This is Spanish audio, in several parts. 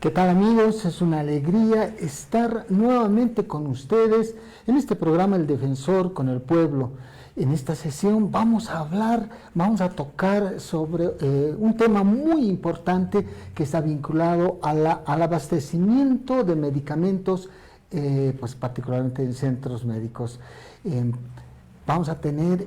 ¿Qué tal, amigos? Es una alegría estar nuevamente con ustedes en este programa El Defensor con el Pueblo. En esta sesión vamos a tocar sobre un tema muy importante que está vinculado al abastecimiento de medicamentos, pues particularmente en centros médicos. Vamos a tener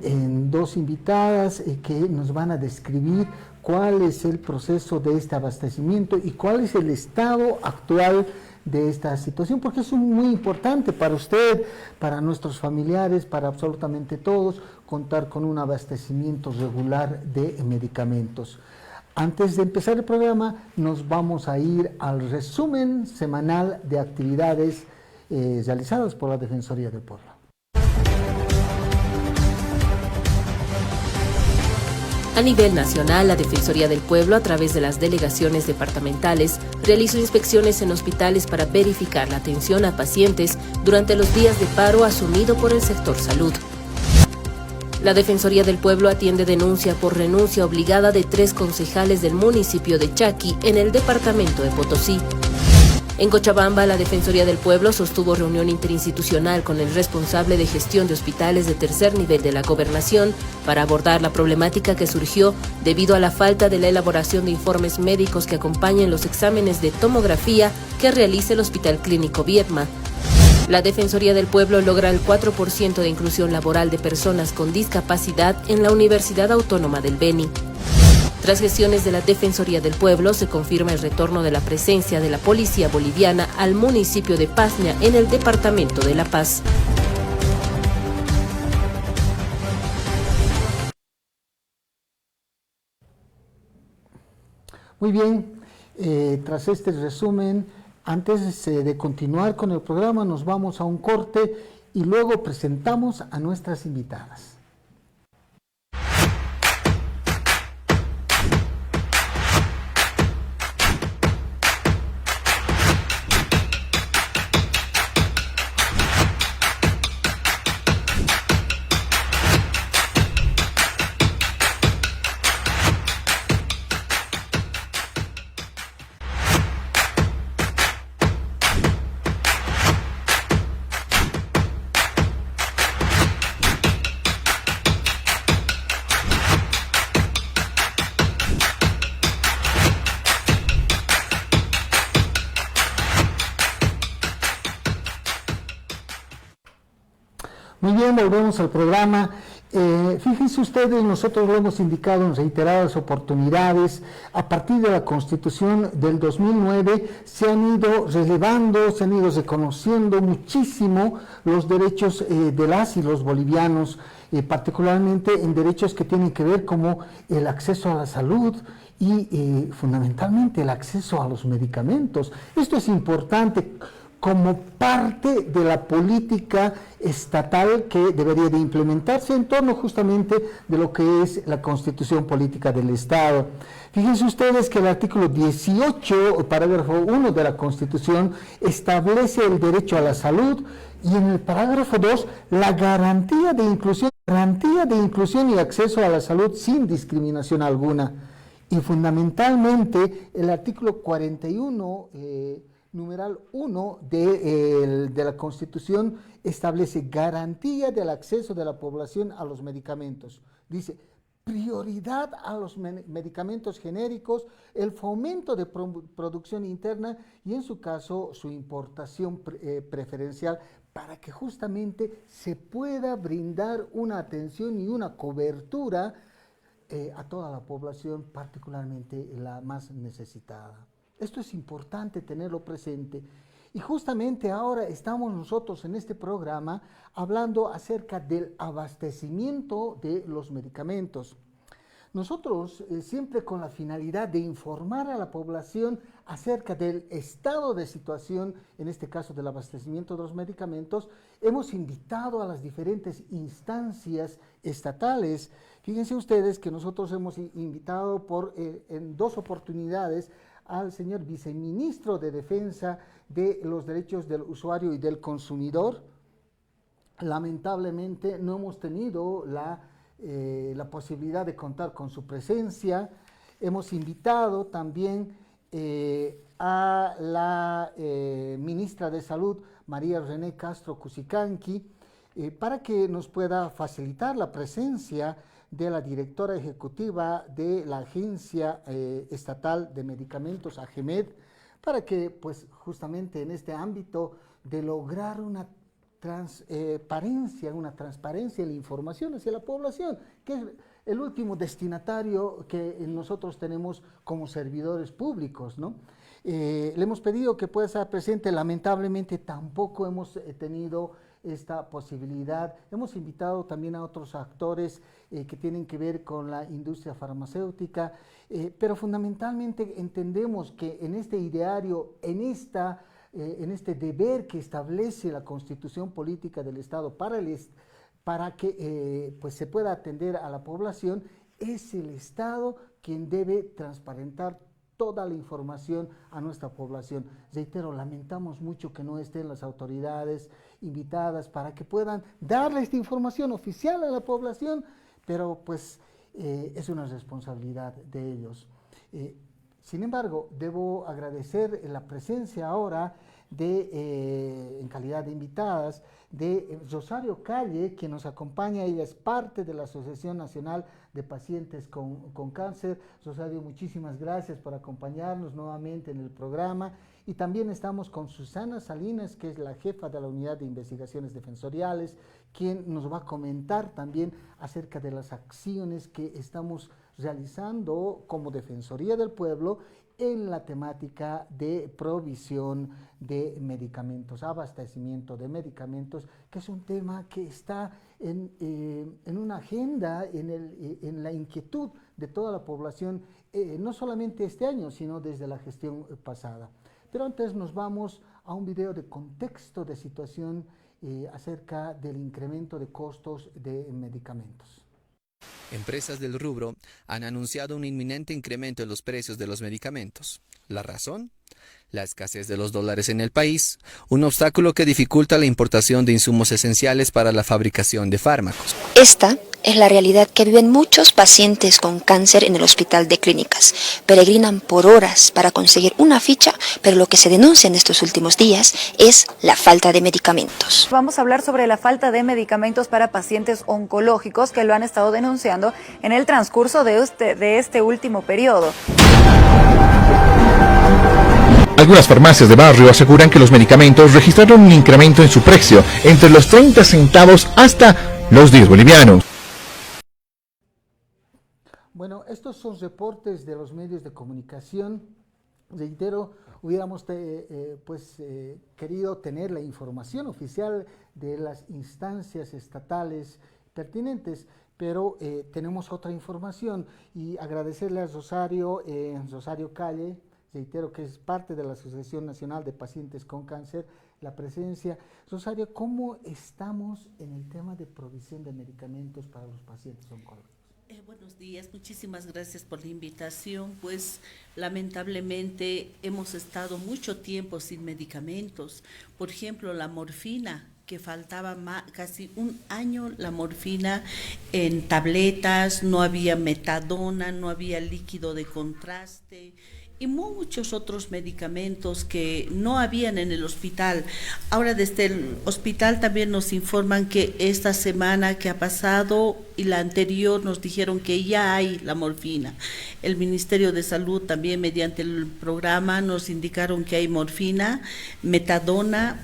dos invitadas que nos van a describir cuál es el proceso de este abastecimiento y cuál es el estado actual de esta situación, porque es muy importante para usted, para nuestros familiares, para absolutamente todos, contar con un abastecimiento regular de medicamentos. Antes de empezar el programa, nos vamos a ir al resumen semanal de actividades realizadas por la Defensoría del Pueblo. A nivel nacional, la Defensoría del Pueblo, a través de las delegaciones departamentales, realizó inspecciones en hospitales para verificar la atención a pacientes durante los días de paro asumido por el sector salud. La Defensoría del Pueblo atiende denuncia por renuncia obligada de 3 concejales del municipio de Chaqui, en el departamento de Potosí. En Cochabamba, la Defensoría del Pueblo sostuvo reunión interinstitucional con el responsable de gestión de hospitales de tercer nivel de la gobernación para abordar la problemática que surgió debido a la falta de la elaboración de informes médicos que acompañen los exámenes de tomografía que realiza el Hospital Clínico Viedma. La Defensoría del Pueblo logra el 4% de inclusión laboral de personas con discapacidad en la Universidad Autónoma del Beni. Tras gestiones de la Defensoría del Pueblo, se confirma el retorno de la presencia de la Policía Boliviana al municipio de Pazña, en el departamento de La Paz. Muy bien, tras este resumen, antes de continuar con el programa, nos vamos a un corte y luego presentamos a nuestras invitadas. Muy bien, volvemos al programa. Fíjense ustedes, nosotros lo hemos indicado en reiteradas oportunidades, a partir de la Constitución del 2009 se han ido relevando, se han ido reconociendo muchísimo los derechos de las y los bolivianos, particularmente en derechos que tienen que ver como el acceso a la salud y fundamentalmente el acceso a los medicamentos. Esto es importante como parte de la política estatal que debería de implementarse en torno justamente de lo que es la Constitución Política del Estado. Fíjense ustedes que el artículo 18, parágrafo 1 de la Constitución, establece el derecho a la salud, y en el parágrafo 2, la garantía de inclusión y acceso a la salud sin discriminación alguna. Y fundamentalmente el artículo 41, numeral 1 de la Constitución establece garantía del acceso de la población a los medicamentos. Dice, prioridad a los medicamentos genéricos, el fomento de producción interna y en su caso su importación preferencial, para que justamente se pueda brindar una atención y una cobertura a toda la población, particularmente la más necesitada. Esto es importante tenerlo presente. Y justamente ahora estamos nosotros en este programa hablando acerca del abastecimiento de los medicamentos. Nosotros, siempre con la finalidad de informar a la población acerca del estado de situación, en este caso del abastecimiento de los medicamentos, hemos invitado a las diferentes instancias estatales. Fíjense ustedes que nosotros hemos invitado en 2 oportunidades al señor viceministro de Defensa de los Derechos del Usuario y del Consumidor. Lamentablemente no hemos tenido la posibilidad de contar con su presencia. Hemos invitado también a la ministra de Salud, María René Castro Cusicanqui, para que nos pueda facilitar la presencia de la directora ejecutiva de la Agencia Estatal de Medicamentos, AGEMED, para que pues justamente en este ámbito de lograr una transparencia en la información hacia la población, que es el último destinatario que nosotros tenemos como servidores públicos, ¿no? Le hemos pedido que pueda estar presente, lamentablemente tampoco hemos tenido esta posibilidad. Hemos invitado también a otros actores que tienen que ver con la industria farmacéutica, pero fundamentalmente entendemos que en este ideario, en este deber que establece la Constitución Política del Estado para que pues se pueda atender a la población, es el Estado quien debe transparentar toda la información a nuestra población. Reitero, lamentamos mucho que no estén las autoridades invitadas para que puedan darle esta información oficial a la población, pero pues es una responsabilidad de ellos. Sin embargo, debo agradecer la presencia ahora en calidad de invitadas, de Rosario Calle, que nos acompaña. Ella es parte de la Asociación Nacional de Pacientes con Cáncer. Rosario, muchísimas gracias por acompañarnos nuevamente en el programa. Y también estamos con Susana Salinas, que es la jefa de la Unidad de Investigaciones Defensoriales, quien nos va a comentar también acerca de las acciones que estamos realizando como Defensoría del Pueblo en la temática de provisión de medicamentos, abastecimiento de medicamentos, que es un tema que está en una agenda, en la inquietud de toda la población, no solamente este año, sino desde la gestión pasada. Pero antes nos vamos a un video de contexto de situación acerca del incremento de costos de medicamentos. Empresas del rubro han anunciado un inminente incremento en los precios de los medicamentos. ¿La razón? La escasez de los dólares en el país, un obstáculo que dificulta la importación de insumos esenciales para la fabricación de fármacos. Esta es la realidad que viven muchos pacientes con cáncer en el Hospital de Clínicas. Peregrinan por horas para conseguir una ficha, pero lo que se denuncia en estos últimos días es la falta de medicamentos. Vamos a hablar sobre la falta de medicamentos para pacientes oncológicos que lo han estado denunciando en el transcurso de este último periodo. Algunas farmacias de barrio aseguran que los medicamentos registraron un incremento en su precio entre los 30 centavos hasta los 10 bolivianos. Bueno, estos son reportes de los medios de comunicación. Reitero, hubiéramos querido tener la información oficial de las instancias estatales pertinentes, pero tenemos otra información y agradecerle a Rosario Calle, reitero que es parte de la Asociación Nacional de Pacientes con Cáncer, la presencia. Rosario, ¿cómo estamos en el tema de provisión de medicamentos para los pacientes oncológicos? Buenos días, muchísimas gracias por la invitación. Pues lamentablemente hemos estado mucho tiempo sin medicamentos. Por ejemplo, la morfina, que faltaba casi un año la morfina en tabletas, no había metadona, no había líquido de contraste y muchos otros medicamentos que no habían en el hospital. Ahora desde el hospital también nos informan que esta semana que ha pasado y la anterior nos dijeron que ya hay la morfina. El Ministerio de Salud también mediante el programa nos indicaron que hay morfina, metadona,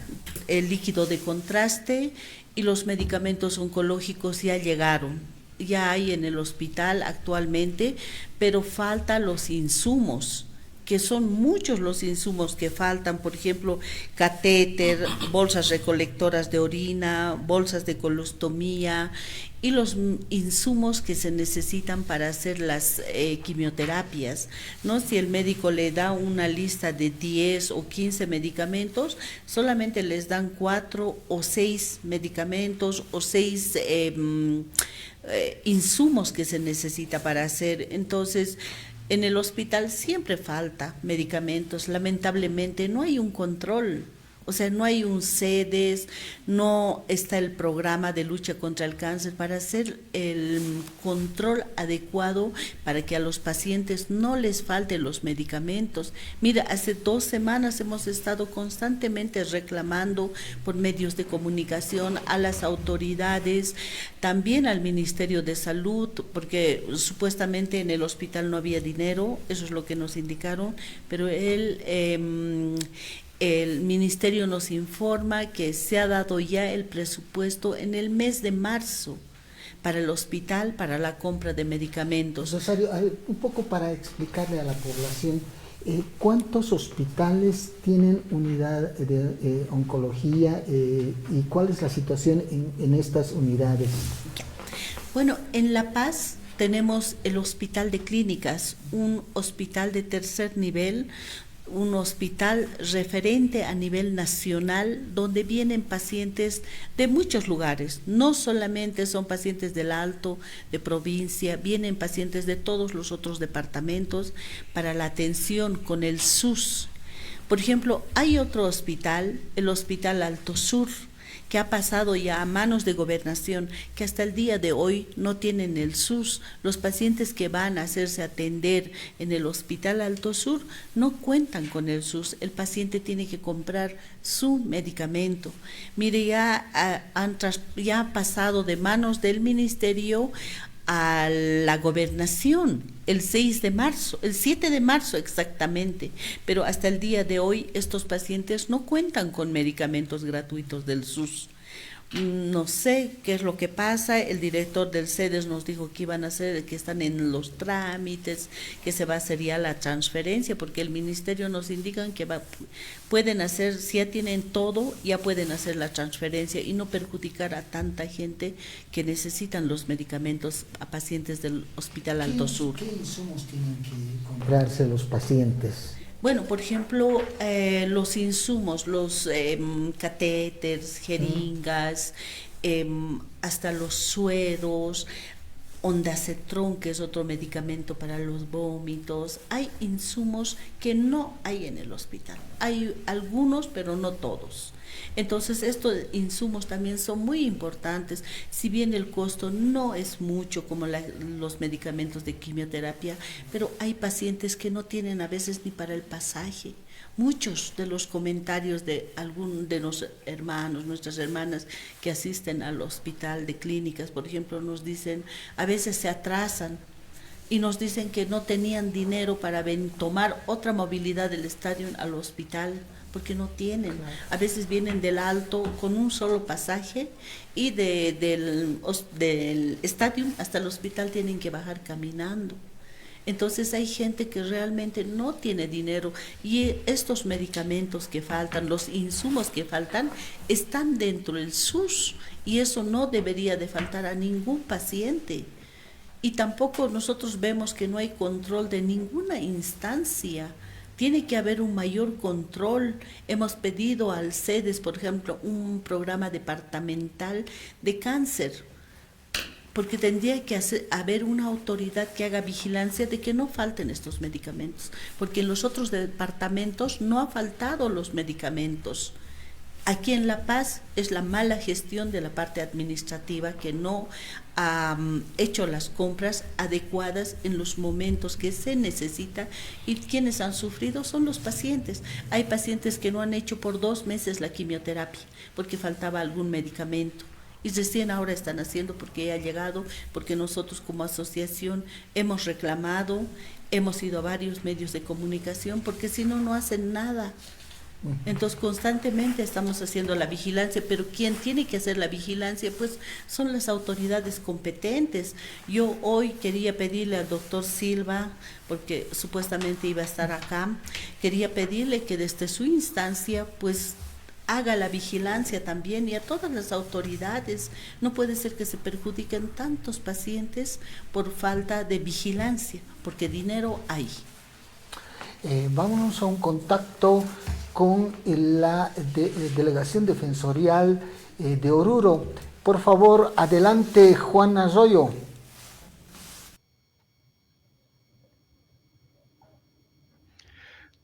el líquido de contraste y los medicamentos oncológicos ya llegaron. Ya hay en el hospital actualmente, pero faltan los insumos, que son muchos los insumos que faltan, por ejemplo, catéter, bolsas recolectoras de orina, bolsas de colostomía y los insumos que se necesitan para hacer las quimioterapias, ¿no? Si el médico le da una lista de 10 o 15 medicamentos, solamente les dan 4 o 6 medicamentos o 6 insumos que se necesita para hacer. Entonces, en el hospital siempre falta medicamentos, lamentablemente no hay un control O sea, no hay un CEDES, no está el programa de lucha contra el cáncer para hacer el control adecuado para que a los pacientes no les falten los medicamentos. Mira, hace 2 semanas hemos estado constantemente reclamando por medios de comunicación a las autoridades, también al Ministerio de Salud, porque supuestamente en el hospital no había dinero, eso es lo que nos indicaron, pero el ministerio nos informa que se ha dado ya el presupuesto en el mes de marzo para el hospital, para la compra de medicamentos. Rosario, un poco para explicarle a la población, ¿cuántos hospitales tienen unidad de oncología y cuál es la situación en estas unidades? Bueno, en La Paz tenemos el Hospital de Clínicas, un hospital de tercer nivel, un hospital referente a nivel nacional donde vienen pacientes de muchos lugares, no solamente son pacientes del Alto, de provincia, vienen pacientes de todos los otros departamentos para la atención con el SUS. Por ejemplo, hay otro hospital, el Hospital Alto Sur, que ha pasado ya a manos de gobernación, que hasta el día de hoy no tienen el SUS. Los pacientes que van a hacerse atender en el Hospital Alto Sur no cuentan con el SUS, el paciente tiene que comprar su medicamento. Mire, ya ha pasado de manos del ministerio a la gobernación el 6 de marzo, el 7 de marzo exactamente, pero hasta el día de hoy estos pacientes no cuentan con medicamentos gratuitos del SUS. No sé qué es lo que pasa, el director del CEDES nos dijo que iban a hacer, que están en los trámites, que se va a hacer ya la transferencia, porque el ministerio nos indican que pueden hacer, si ya tienen todo, ya pueden hacer la transferencia y no perjudicar a tanta gente que necesitan los medicamentos a pacientes del Hospital Alto Sur. ¿Qué insumos tienen que comprarse los pacientes? Bueno, por ejemplo, los insumos, los catéteres, jeringas, hasta los sueros, ondansetron, que es otro medicamento para los vómitos. Hay insumos que no hay en el hospital. Hay algunos, pero no todos. Entonces, estos insumos también son muy importantes. Si bien el costo no es mucho como los medicamentos de quimioterapia, pero hay pacientes que no tienen a veces ni para el pasaje. Muchos de los comentarios de algún de los hermanos, nuestras hermanas que asisten al Hospital de Clínicas, por ejemplo, nos dicen, a veces se atrasan y nos dicen que no tenían dinero para tomar otra movilidad del estadio al hospital, porque no tienen. A veces vienen del Alto con un solo pasaje y del estadio hasta el hospital tienen que bajar caminando. Entonces hay gente que realmente no tiene dinero y estos medicamentos que faltan, los insumos que faltan, están dentro del SUS y eso no debería de faltar a ningún paciente. Y tampoco nosotros vemos que no hay control de ninguna instancia. Tiene que haber un mayor control. Hemos pedido al CEDES, por ejemplo, un programa departamental de cáncer, porque tendría que haber una autoridad que haga vigilancia de que no falten estos medicamentos, porque en los otros departamentos no ha faltado los medicamentos. Aquí en La Paz es la mala gestión de la parte administrativa que no ha hecho las compras adecuadas en los momentos que se necesita y quienes han sufrido son los pacientes. Hay pacientes que no han hecho por 2 meses la quimioterapia porque faltaba algún medicamento. Y recién ahora están haciendo porque ha llegado, porque nosotros como asociación hemos reclamado, hemos ido a varios medios de comunicación, porque si no, no hacen nada. Entonces constantemente estamos haciendo la vigilancia, pero quien tiene que hacer la vigilancia pues son las autoridades competentes. Yo hoy quería pedirle al doctor Silva, porque supuestamente iba a estar acá, quería pedirle que desde su instancia pues haga la vigilancia también y a todas las autoridades. No puede ser que se perjudiquen tantos pacientes por falta de vigilancia, porque dinero hay. Vámonos a un contacto con la Delegación Defensorial de Oruro. Por favor, adelante, Juan Arroyo.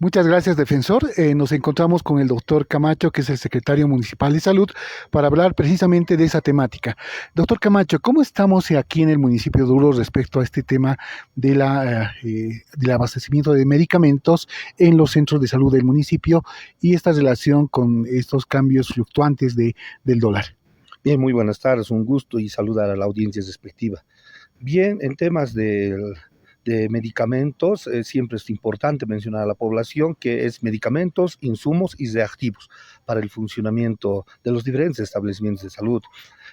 Muchas gracias, defensor. Nos encontramos con el doctor Camacho, que es el secretario municipal de salud, para hablar precisamente de esa temática. Doctor Camacho, ¿cómo estamos aquí en el municipio de Oruro respecto a este tema de del abastecimiento de medicamentos en los centros de salud del municipio y esta relación con estos cambios fluctuantes del dólar? Bien, muy buenas tardes, un gusto y saludar a la audiencia respectiva. Bien, en temas de medicamentos, siempre es importante mencionar a la población que es medicamentos, insumos y reactivos para el funcionamiento de los diferentes establecimientos de salud.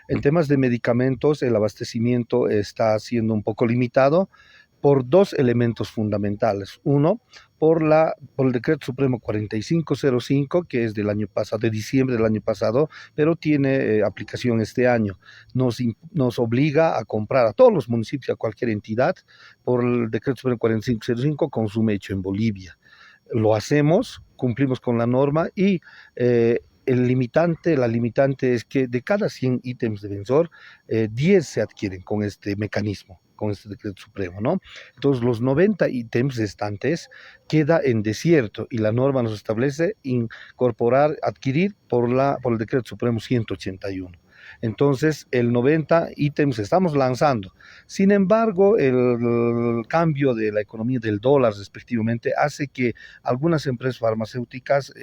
En temas de medicamentos, el abastecimiento está siendo un poco limitado por dos elementos fundamentales. Uno, por el Decreto Supremo 4505, que es del año pasado, de diciembre del año pasado, pero tiene aplicación este año. Nos obliga a comprar a todos los municipios, a cualquier entidad, por el Decreto Supremo 4505, consumo hecho en Bolivia. Lo hacemos, cumplimos con la norma y la limitante es que de cada 100 ítems de Defensor, 10 se adquieren con este mecanismo, con este decreto supremo, ¿no? Entonces los 90 ítems restantes queda en desierto y la norma nos establece adquirir por el decreto supremo 181. Entonces, el 90 ítems estamos lanzando. Sin embargo, el cambio de la economía del dólar respectivamente hace que algunas empresas farmacéuticas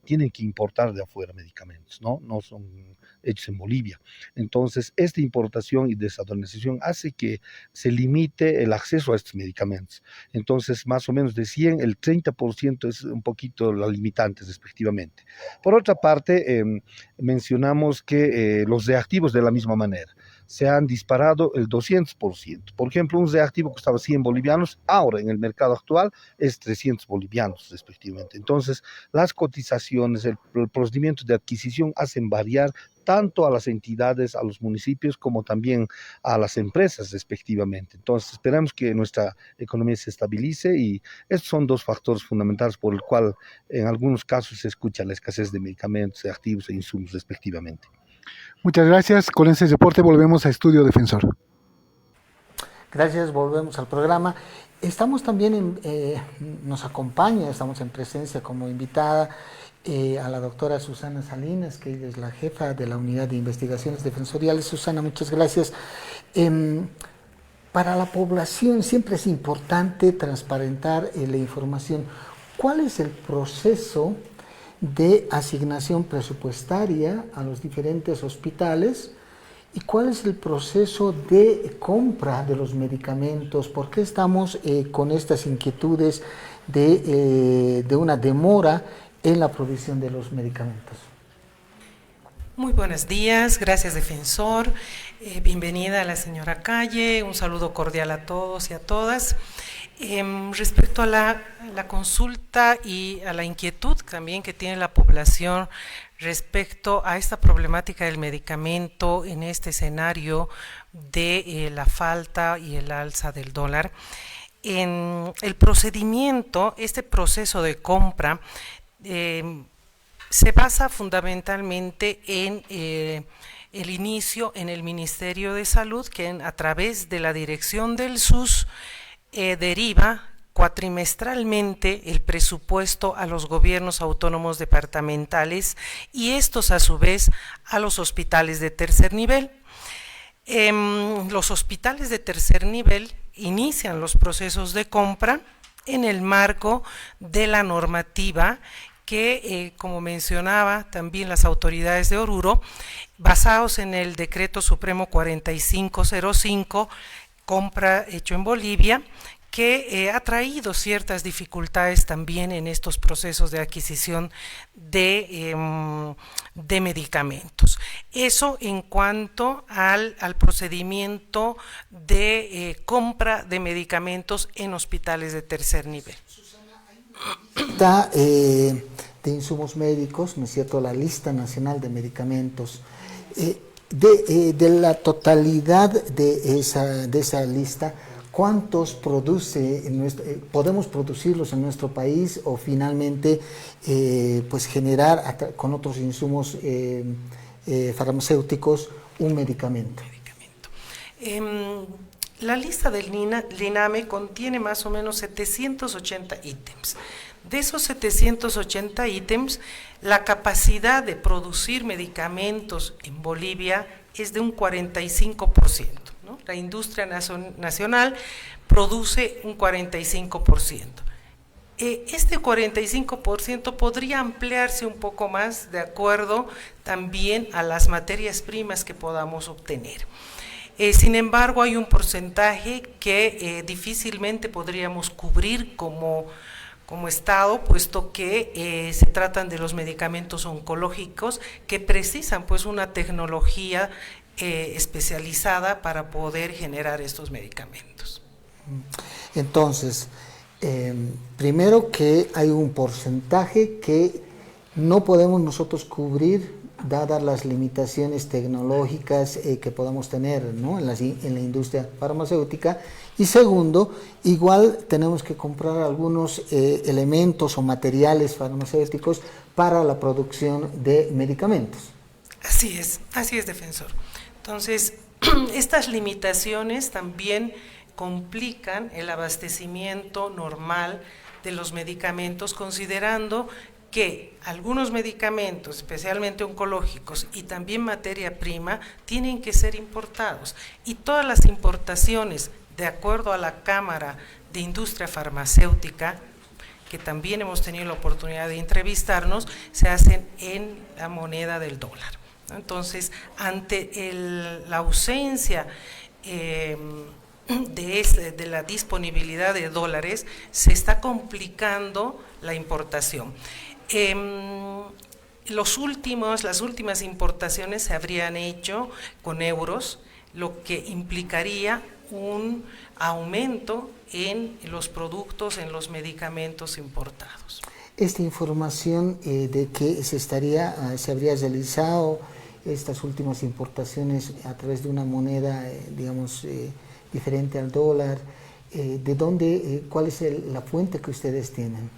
tienen que importar de afuera medicamentos, ¿no? No son hechos en Bolivia. Entonces, esta importación y desaduanización hace que se limite el acceso a estos medicamentos. Entonces, más o menos de 100, el 30% es un poquito la limitante respectivamente. Por otra parte, mencionamos que los reactivos de la misma manera se han disparado el 200%. Por ejemplo, un reactivo que costaba 100 bolivianos, ahora en el mercado actual es 300 bolivianos respectivamente. Entonces, las cotizaciones, el procedimiento de adquisición hacen variar tanto a las entidades, a los municipios, como también a las empresas respectivamente. Entonces, esperamos que nuestra economía se estabilice y estos son dos factores fundamentales por el cual en algunos casos se escucha la escasez de medicamentos, de activos e insumos respectivamente. Muchas gracias. Con ese reporte volvemos a Estudio Defensor. Gracias, volvemos al programa. Estamos también, nos acompaña, estamos en presencia como invitada a la doctora Susana Salinas, que ella es la jefa de la Unidad de Investigaciones Defensoriales. Susana, muchas gracias. Para la población siempre es importante transparentar la información. ¿Cuál es el proceso de asignación presupuestaria a los diferentes hospitales y cuál es el proceso de compra de los medicamentos? ¿Por qué estamos con estas inquietudes de una demora en la provisión de los medicamentos? Muy buenos días, gracias defensor, bienvenida a la señora Calle, un saludo cordial a todos y a todas. Respecto a la consulta y a la inquietud también que tiene la población respecto a esta problemática del medicamento en este escenario de la falta y el alza del dólar, en el procedimiento, este proceso de compra se basa fundamentalmente en el inicio en el Ministerio de Salud, que a través de la dirección del SUS deriva cuatrimestralmente el presupuesto a los gobiernos autónomos departamentales y estos a su vez a los hospitales de tercer nivel. Los hospitales de tercer nivel inician los procesos de compra en el marco de la normativa que, como mencionaba también las autoridades de Oruro, basados en el Decreto Supremo 4505, compra hecho en Bolivia, que ha traído ciertas dificultades también en estos procesos de adquisición de medicamentos. Eso en cuanto al procedimiento de compra de medicamentos en hospitales de tercer nivel. De insumos médicos, ¿no es cierto?, la lista nacional de medicamentos. De la totalidad de esa lista, ¿cuántos podemos producirlos en nuestro país o finalmente pues generar con otros insumos farmacéuticos un medicamento? La lista del LINAME contiene más o menos 780 ítems. De esos 780 ítems, la capacidad de producir medicamentos en Bolivia es de un 45%, ¿no? La industria nacional produce un 45%. Este 45% podría ampliarse un poco más de acuerdo también a las materias primas que podamos obtener. Sin embargo, hay un porcentaje que difícilmente podríamos cubrir como Estado, puesto que se tratan de los medicamentos oncológicos que precisan pues una tecnología especializada para poder generar estos medicamentos. Entonces, primero que hay un porcentaje que no podemos nosotros cubrir dadas las limitaciones tecnológicas que podamos tener, ¿no?, en la industria farmacéutica. Y segundo, igual tenemos que comprar algunos elementos o materiales farmacéuticos para la producción de medicamentos. Así es, defensor. Entonces, estas limitaciones también complican el abastecimiento normal de los medicamentos, considerando que algunos medicamentos, especialmente oncológicos y también materia prima, tienen que ser importados, y todas las importaciones, de acuerdo a la Cámara de Industria Farmacéutica, que también hemos tenido la oportunidad de entrevistarnos, se hacen en la moneda del dólar. Entonces, ante la ausencia de la disponibilidad de dólares, se está complicando la importación. Las últimas importaciones se habrían hecho con euros, lo que implicaría un aumento en los productos, en los medicamentos importados. Esta información de que se habría realizado estas últimas importaciones a través de una moneda, diferente al dólar, ¿de dónde, cuál es la fuente que ustedes tienen?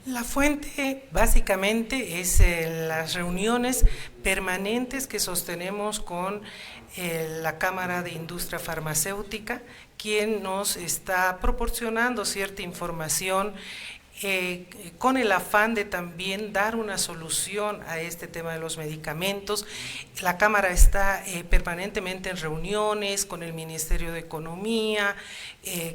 La fuente básicamente es las reuniones permanentes que sostenemos con la Cámara de Industria Farmacéutica, quien nos está proporcionando cierta información con el afán de también dar una solución a este tema de los medicamentos. La Cámara está permanentemente en reuniones con el Ministerio de Economía,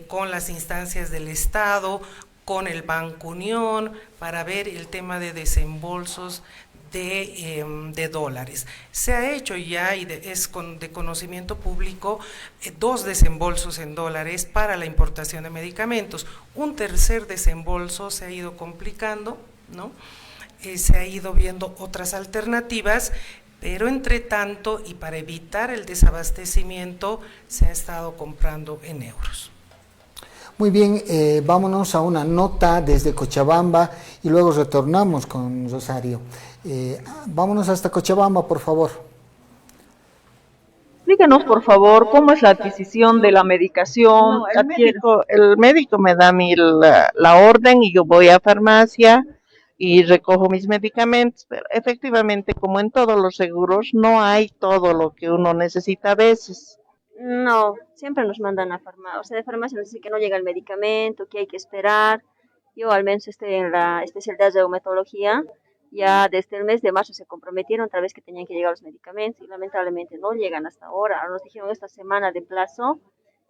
con las instancias del Estado, con el Banco Unión, para ver el tema de desembolsos de dólares. Se ha hecho ya, y es de conocimiento público, 2 desembolsos en dólares para la importación de medicamentos. Un tercer desembolso se ha ido complicando, ¿no? Se ha ido viendo otras alternativas, pero entre tanto, y para evitar el desabastecimiento, se ha estado comprando en euros. Muy bien, vámonos a una nota desde Cochabamba y luego retornamos con Rosario. Vámonos hasta Cochabamba, por favor. Díganos, por favor, cómo es la adquisición de la medicación. No, el médico me da la orden y yo voy a farmacia y recojo mis medicamentos, pero efectivamente, como en todos los seguros, no hay todo lo que uno necesita a veces. No, siempre nos mandan a farmacia, o sea, de farmacia nos dicen que no llega el medicamento, que hay que esperar. Yo al menos estoy en la especialidad de reumatología, ya desde el mes de marzo se comprometieron otra vez que tenían que llegar los medicamentos y lamentablemente no llegan hasta ahora. Ahora nos dijeron esta semana de plazo,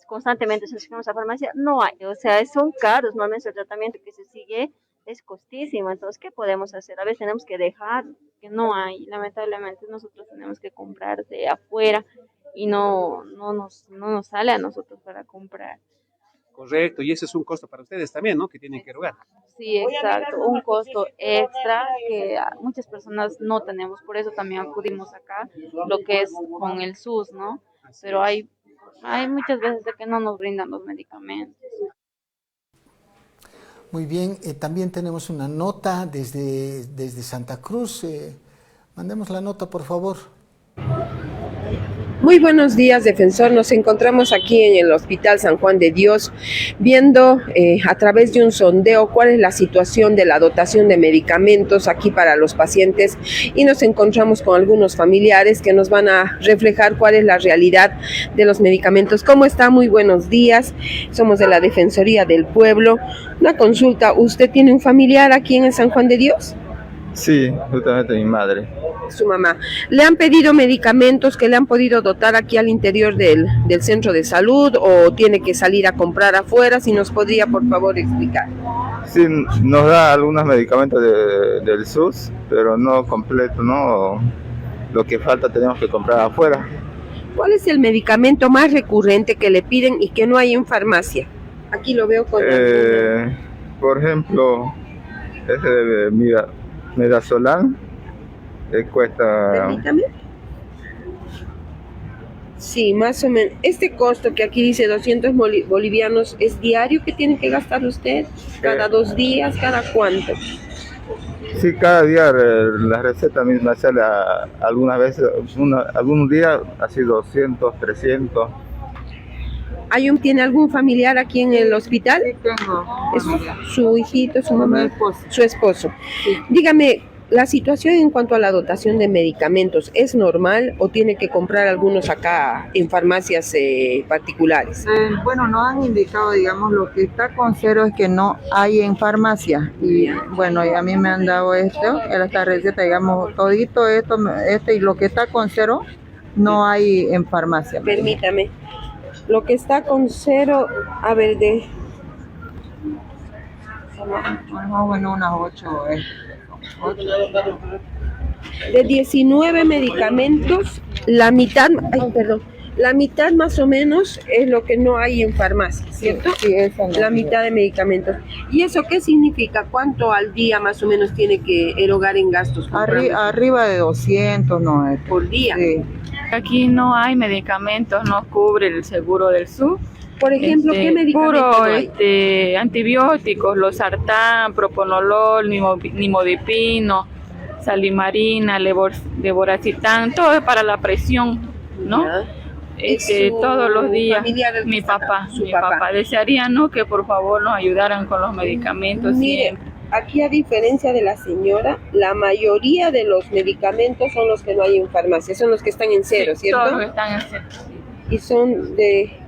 constantemente solicitamos a farmacia, no hay, o sea, son caros, normalmente el tratamiento que se sigue es costísimo, entonces, ¿qué podemos hacer? A veces tenemos que dejar, que no hay, lamentablemente nosotros tenemos que comprar de afuera y no nos sale a nosotros para comprar. Correcto, y ese es un costo para ustedes también, ¿no?, que tienen que erogar. Sí, exacto, un costo extra que muchas personas no tenemos, por eso también acudimos acá, lo que es con el SUS, ¿no? Pero hay muchas veces de que no nos brindan los medicamentos. Muy bien, también tenemos una nota desde Santa Cruz. Mandemos la nota, por favor. Muy buenos días, defensor. Nos encontramos aquí en el Hospital San Juan de Dios viendo a través de un sondeo cuál es la situación de la dotación de medicamentos aquí para los pacientes y nos encontramos con algunos familiares que nos van a reflejar cuál es la realidad de los medicamentos. ¿Cómo está? Muy buenos días. Somos de la Defensoría del Pueblo. Una consulta, ¿usted tiene un familiar aquí en el San Juan de Dios? Sí, justamente mi madre. Su mamá. ¿Le han pedido medicamentos que le han podido dotar aquí al interior del centro de salud o tiene que salir a comprar afuera? Si nos podría, por favor, explicar. Sí, nos da algunos medicamentos del SUS, pero no completo, ¿no? Lo que falta tenemos que comprar afuera. ¿Cuál es el medicamento más recurrente que le piden y que no hay en farmacia? Aquí lo veo con... Por ejemplo, ese de Midazolam. Cuesta... Permítame. Sí, más o menos. Este costo que aquí dice 200 bolivianos, ¿es diario que tiene que gastar usted? ¿Cada 2 días? ¿Cada cuánto? Sí, cada día la receta misma sale algunas veces, algún día así 200, 300. ¿Tiene algún familiar aquí en el hospital? Sí, tengo. ¿Es su hijito, su mamá? Su esposo. Sí. Dígame, ¿la situación en cuanto a la dotación de medicamentos es normal o tiene que comprar algunos acá en farmacias particulares? Bueno, nos han indicado, digamos, lo que está con cero es que no hay en farmacia. Y bueno, y a mí me han dado esta receta, digamos, todito esto y lo que está con cero no hay en farmacia. Permítame. Lo que está con cero, a ver, bueno, unas 8. De 19 medicamentos, la mitad más o menos es lo que no hay en farmacia, ¿cierto? Sí, eso no. La mitad de medicamentos. ¿Y eso qué significa? ¿Cuánto al día más o menos tiene que erogar en gastos? Arriba de 200, ¿no? ¿Por día? Sí. Aquí no hay medicamentos, no cubre el seguro del SUS. Por ejemplo, ¿qué medicamentos hay? Antibióticos, losartán, propanolol, nimodipino, salimarina, levoracitán, todo es para la presión, ¿no? Todos los días. Mi papá desearía, ¿no?, que por favor nos ayudaran con los medicamentos. Mire, aquí a diferencia de la señora, la mayoría de los medicamentos son los que no hay en farmacia, son los que están en cero, ¿cierto? Todos los que están en cero. Y son de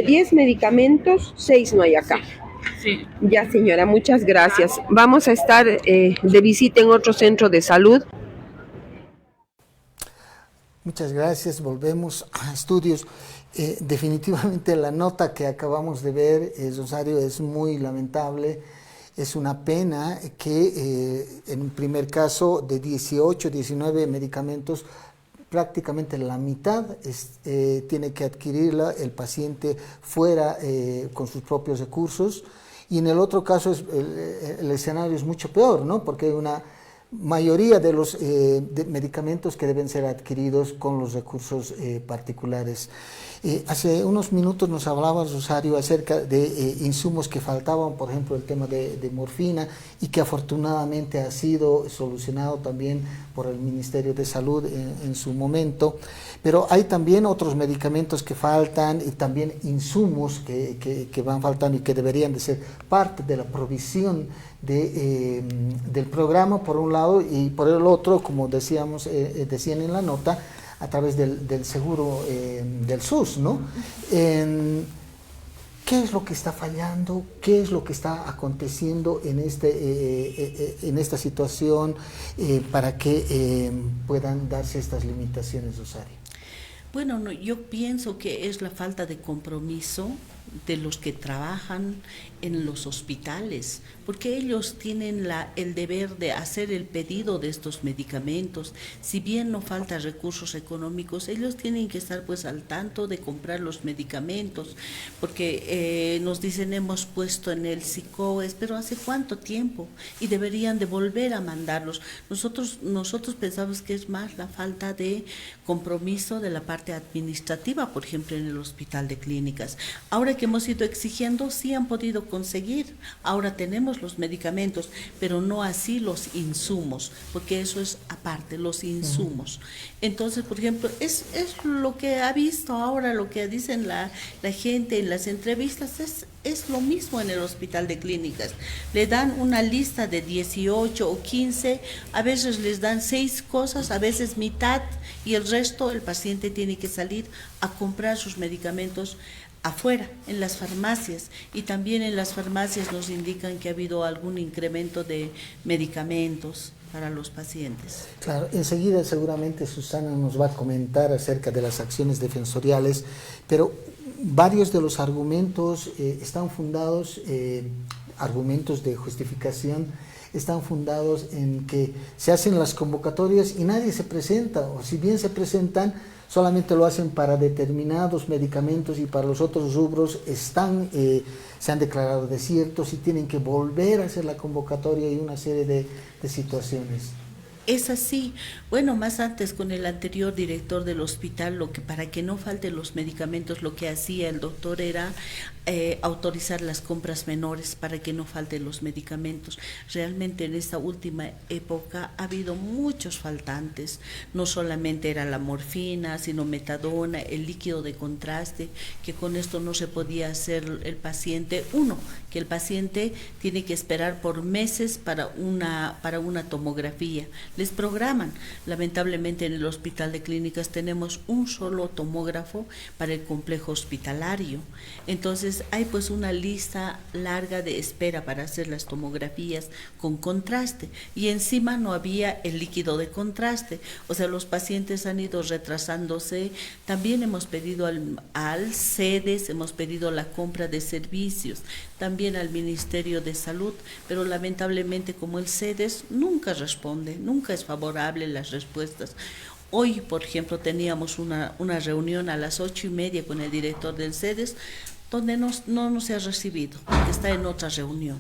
10 medicamentos, 6 no hay acá. Sí. Ya, señora, muchas gracias. Vamos a estar de visita en otro centro de salud. Muchas gracias. Volvemos a estudios. Definitivamente la nota que acabamos de ver, Rosario, es muy lamentable. Es una pena que en un primer caso de 18, 19 medicamentos, prácticamente la mitad tiene que adquirirla el paciente fuera con sus propios recursos, y en el otro caso el escenario es mucho peor, ¿no? Porque hay una mayoría de los medicamentos que deben ser adquiridos con los recursos particulares. Hace unos minutos nos hablaba Rosario acerca de insumos que faltaban, por ejemplo el tema de morfina, y que afortunadamente ha sido solucionado también por el Ministerio de Salud en su momento, pero hay también otros medicamentos que faltan y también insumos que van faltando y que deberían de ser parte de la provisión del programa por un lado, y por el otro, como decían en la nota, a través del seguro del SUS, ¿no? ¿Qué es lo que está fallando? ¿Qué es lo que está aconteciendo en esta situación para que puedan darse estas limitaciones, Rosario? Bueno, no, yo pienso que es la falta de compromiso de los que trabajan en los hospitales, porque ellos tienen el deber de hacer el pedido de estos medicamentos. Si bien no falta recursos económicos, ellos tienen que estar pues al tanto de comprar los medicamentos, porque nos dicen hemos puesto en el SICOES, pero ¿hace cuánto tiempo? Y deberían de volver a mandarlos. Nosotros pensamos que es más la falta de compromiso de la parte parte administrativa, por ejemplo, en el Hospital de Clínicas. Ahora que hemos ido exigiendo, sí han podido conseguir. Ahora tenemos los medicamentos, pero no así los insumos, porque eso es aparte, los insumos. Entonces, por ejemplo, es lo que ha visto ahora, lo que dicen la gente en las entrevistas, es lo mismo en el Hospital de Clínicas. Le dan una lista de 18 o 15, a veces les dan 6 cosas, a veces mitad, y el resto el paciente tiene que salir a comprar sus medicamentos afuera, en las farmacias, y también en las farmacias nos indican que ha habido algún incremento de medicamentos para los pacientes. Claro, enseguida seguramente Susana nos va a comentar acerca de las acciones defensoriales, pero varios de los argumentos están fundados, argumentos de justificación, están fundados en que se hacen las convocatorias y nadie se presenta, o si bien se presentan, solamente lo hacen para determinados medicamentos y para los otros rubros se han declarado desiertos y tienen que volver a hacer la convocatoria y una serie de situaciones. Es así. Bueno, más antes con el anterior director del hospital, lo que para que no falten los medicamentos, lo que hacía el doctor era autorizar las compras menores para que no falten los medicamentos. Realmente en esta última época ha habido muchos faltantes, no solamente era la morfina, sino metadona, el líquido de contraste, que con esto no se podía hacer el paciente. Uno, que el paciente tiene que esperar por meses para una tomografía. Les programan. Lamentablemente en el Hospital de Clínicas tenemos un solo tomógrafo para el complejo hospitalario. Entonces hay pues una lista larga de espera para hacer las tomografías con contraste, y encima no había el líquido de contraste. O sea, los pacientes han ido retrasándose. También hemos pedido al CEDES, hemos pedido la compra de servicios, también al Ministerio de Salud, pero lamentablemente como el CEDES nunca responde, nunca es favorable las respuestas. Hoy, por ejemplo, teníamos una reunión a las 8:30 con el director del CEDES, donde no se ha recibido, porque está en otra reunión.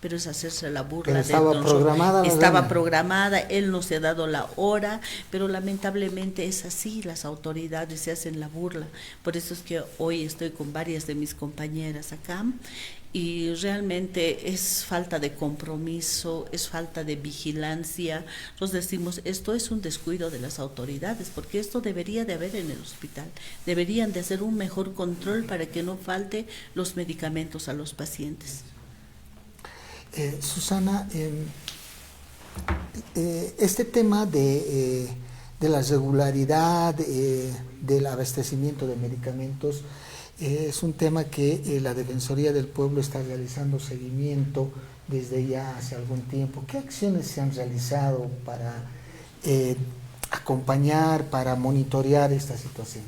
Pero es hacerse la burla. Pero estaba programada. Estaba programada, él no se ha dado la hora, pero lamentablemente es así, las autoridades se hacen la burla. Por eso es que hoy estoy con varias de mis compañeras acá, y realmente es falta de compromiso, es falta de vigilancia. Nos decimos, esto es un descuido de las autoridades, porque esto debería de haber en el hospital. Deberían de hacer un mejor control para que no falte los medicamentos a los pacientes. Susana, este tema de la regularidad del abastecimiento de medicamentos es un tema que la Defensoría del Pueblo está realizando seguimiento desde ya hace algún tiempo. ¿Qué acciones se han realizado para acompañar, para monitorear esta situación?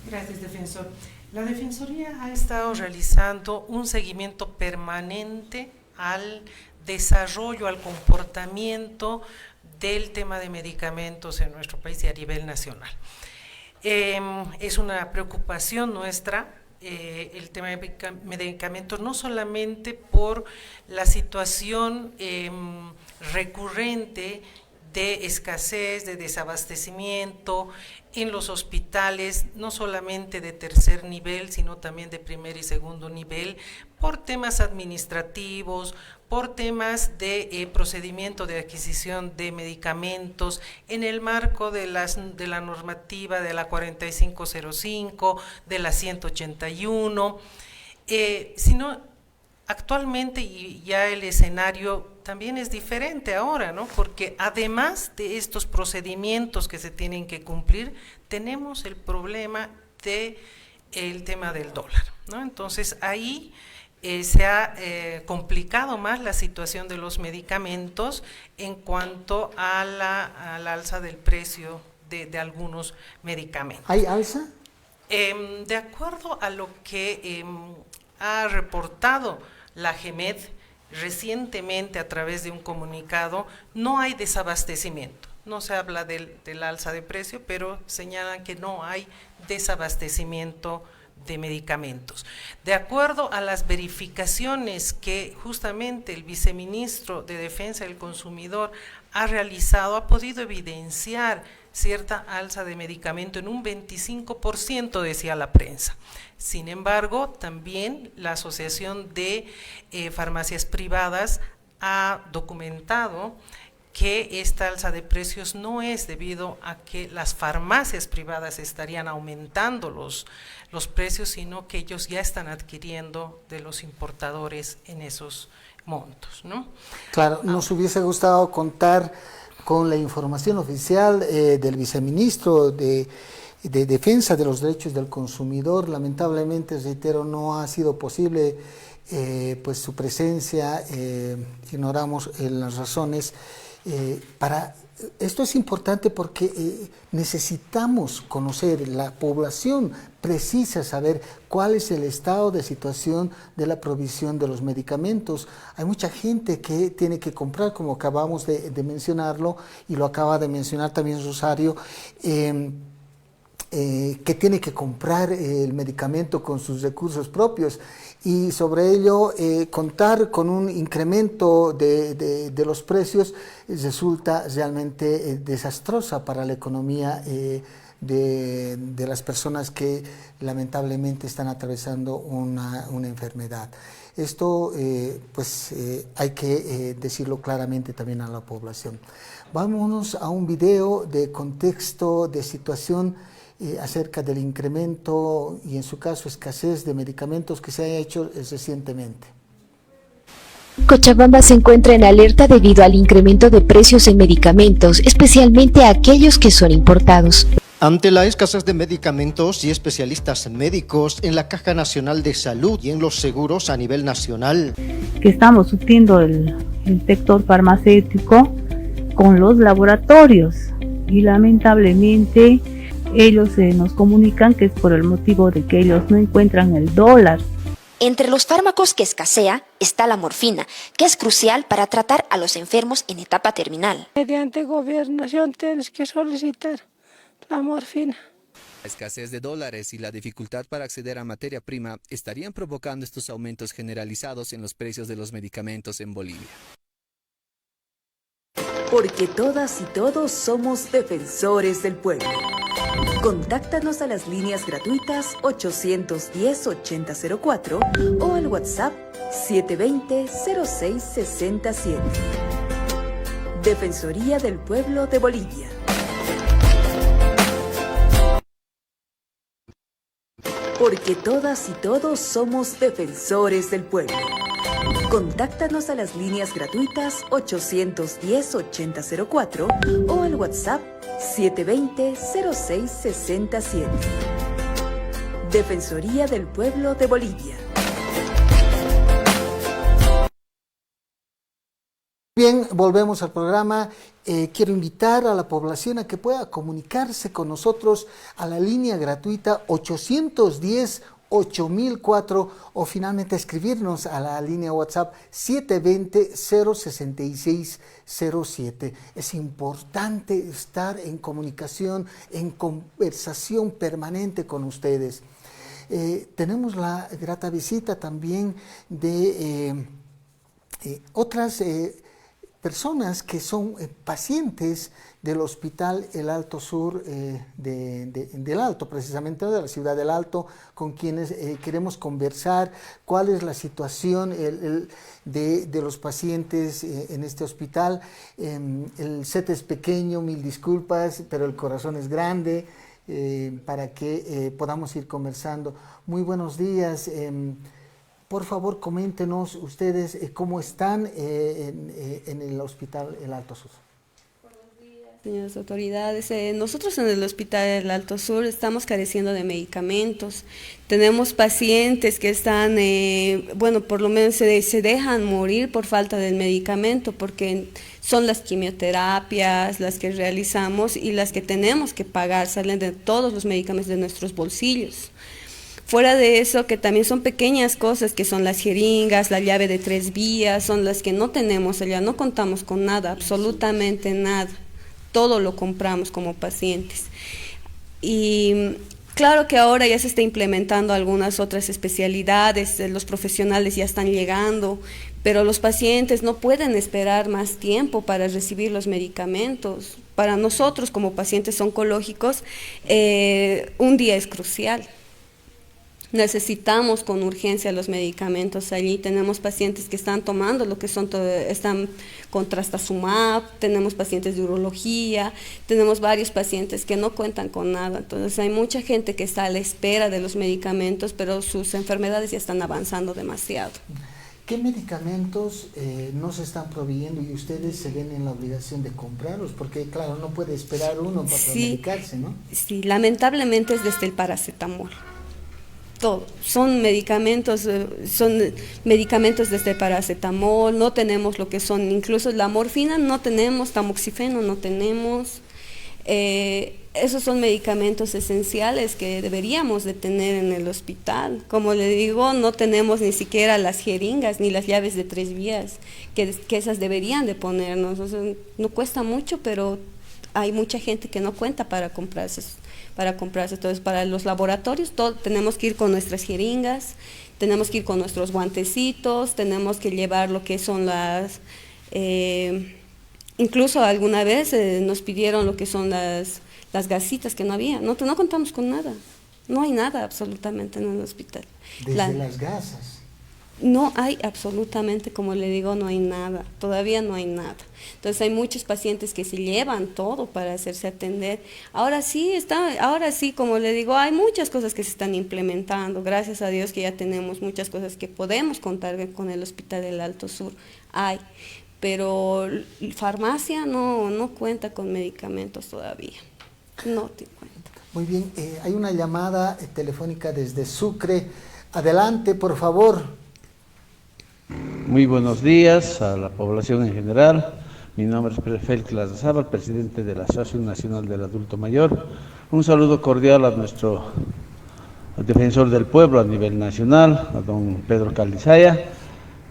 Gracias, defensor. La Defensoría ha estado realizando un seguimiento permanente al desarrollo, al comportamiento del tema de medicamentos en nuestro país y a nivel nacional. Es una preocupación nuestra el tema de medicamentos, no solamente por la situación recurrente de escasez, de desabastecimiento en los hospitales, no solamente de tercer nivel, sino también de primer y segundo nivel, por temas administrativos, por temas de procedimiento de adquisición de medicamentos en el marco de la normativa de la 4505, de la 181, sino actualmente, y ya el escenario también es diferente ahora, ¿no? Porque además de estos procedimientos que se tienen que cumplir, tenemos el problema del tema del dólar, ¿no? Entonces ahí se ha complicado más la situación de los medicamentos en cuanto al alza del precio de algunos medicamentos. ¿Hay alza? De acuerdo a lo que ha reportado la GEMED recientemente a través de un comunicado, no hay desabastecimiento. No se habla del alza de precio, pero señalan que no hay desabastecimiento de medicamentos. De acuerdo a las verificaciones que justamente el viceministro de Defensa del Consumidor ha realizado, ha podido evidenciar cierta alza de medicamento en un 25%, decía la prensa. Sin embargo, también la Asociación de Farmacias Privadas ha documentado que esta alza de precios no es debido a que las farmacias privadas estarían aumentando los precios, sino que ellos ya están adquiriendo de los importadores en esos montos, ¿no? Claro, nos hubiese gustado contar con la información oficial del viceministro de Defensa de los Derechos del Consumidor. Lamentablemente, reitero, no ha sido posible pues su presencia, ignoramos las razones. Esto es importante porque necesitamos conocer, la población precisa saber cuál es el estado de situación de la provisión de los medicamentos. Hay mucha gente que tiene que comprar, como acabamos de mencionarlo, y lo acaba de mencionar también Rosario, que tiene que comprar el medicamento con sus recursos propios, y sobre ello contar con un incremento de los precios resulta realmente desastrosa para la economía de las personas que lamentablemente están atravesando una enfermedad. Esto hay que decirlo claramente también a la población. Vámonos a un video de contexto de situación acerca del incremento y en su caso escasez de medicamentos que se ha hecho recientemente. Cochabamba se encuentra en alerta debido al incremento de precios en medicamentos, especialmente aquellos que son importados. Ante la escasez de medicamentos y especialistas médicos en la Caja Nacional de Salud y en los seguros a nivel nacional, que estamos sufriendo el sector farmacéutico con los laboratorios y lamentablemente ellos nos comunican que es por el motivo de que ellos no encuentran el dólar. Entre los fármacos que escasea está la morfina, que es crucial para tratar a los enfermos en etapa terminal. Mediante gobernación tienes que solicitar la morfina. La escasez de dólares y la dificultad para acceder a materia prima estarían provocando estos aumentos generalizados en los precios de los medicamentos en Bolivia. Porque todas y todos somos defensores del pueblo. Contáctanos a las líneas gratuitas 810-8004 o al WhatsApp 720-0667. Defensoría del Pueblo de Bolivia. Porque todas y todos somos defensores del pueblo. Contáctanos a las líneas gratuitas 810-8004 o al WhatsApp 720-0667. Defensoría del Pueblo de Bolivia. Bien, volvemos al programa. Quiero invitar a la población a que pueda comunicarse con nosotros a la línea gratuita 810-8004 o finalmente escribirnos a la línea WhatsApp 720-06607. Es importante estar en comunicación, en conversación permanente con ustedes. Tenemos la grata visita también de otras personas que son pacientes del Hospital El Alto Sur del Alto, precisamente de la ciudad del Alto, con quienes queremos conversar cuál es la situación de los pacientes en este hospital. El set es pequeño, mil disculpas, pero el corazón es grande para que podamos ir conversando. Muy buenos días. Por favor, coméntenos ustedes cómo están en el Hospital El Alto Sur. Buenos días, señoras autoridades. Nosotros en el Hospital El Alto Sur estamos careciendo de medicamentos. Tenemos pacientes que están, por lo menos se dejan morir por falta del medicamento, porque son las quimioterapias las que realizamos y las que tenemos que pagar, salen de todos los medicamentos de nuestros bolsillos. Fuera de eso, que también son pequeñas cosas, que son las jeringas, la llave de 3 vías, son las que no tenemos allá, no contamos con nada, absolutamente nada. Todo lo compramos como pacientes. Y claro que ahora ya se está implementando algunas otras especialidades, los profesionales ya están llegando, pero los pacientes no pueden esperar más tiempo para recibir los medicamentos. para nosotros como pacientes oncológicos, un día es crucial. Necesitamos con urgencia los medicamentos allí. Tenemos pacientes que están tomando lo que están con trastuzumab, tenemos pacientes de urología, tenemos varios pacientes que no cuentan con nada. Entonces hay mucha gente que está a la espera de los medicamentos, pero sus enfermedades ya están avanzando demasiado. ¿Qué medicamentos no se están proveyendo y ustedes se ven en la obligación de comprarlos? Porque claro, no puede esperar uno para medicarse, ¿no? Sí, lamentablemente es desde el paracetamol. Todo, son medicamentos desde paracetamol, no tenemos lo que son, incluso la morfina no tenemos, tamoxifeno no tenemos, esos son medicamentos esenciales que deberíamos de tener en el hospital. Como le digo, no tenemos ni siquiera las jeringas ni las llaves de 3 vías, que esas deberían de ponernos. O sea, no cuesta mucho, pero hay mucha gente que no cuenta para comprarse. Entonces, para los laboratorios tenemos que ir con nuestras jeringas, tenemos que ir con nuestros guantecitos, tenemos que llevar lo que son las... incluso alguna vez nos pidieron lo que son las gasitas que no había, no contamos con nada, no hay nada absolutamente en el hospital. Desde las gasas. No hay absolutamente, como le digo, no hay nada, todavía no hay nada. Entonces hay muchos pacientes que se llevan todo para hacerse atender. Ahora sí, como le digo, hay muchas cosas que se están implementando. Gracias a Dios que ya tenemos muchas cosas que podemos contar con el Hospital del Alto Sur. Pero farmacia no cuenta con medicamentos todavía. No te cuenta. Muy bien, hay una llamada telefónica desde Sucre. Adelante, por favor. Muy buenos días a la población en general. Mi nombre es Félix Larrazábal, presidente de la Asociación Nacional del Adulto Mayor. Un saludo cordial a nuestro defensor del pueblo a nivel nacional, a don Pedro Calizaya,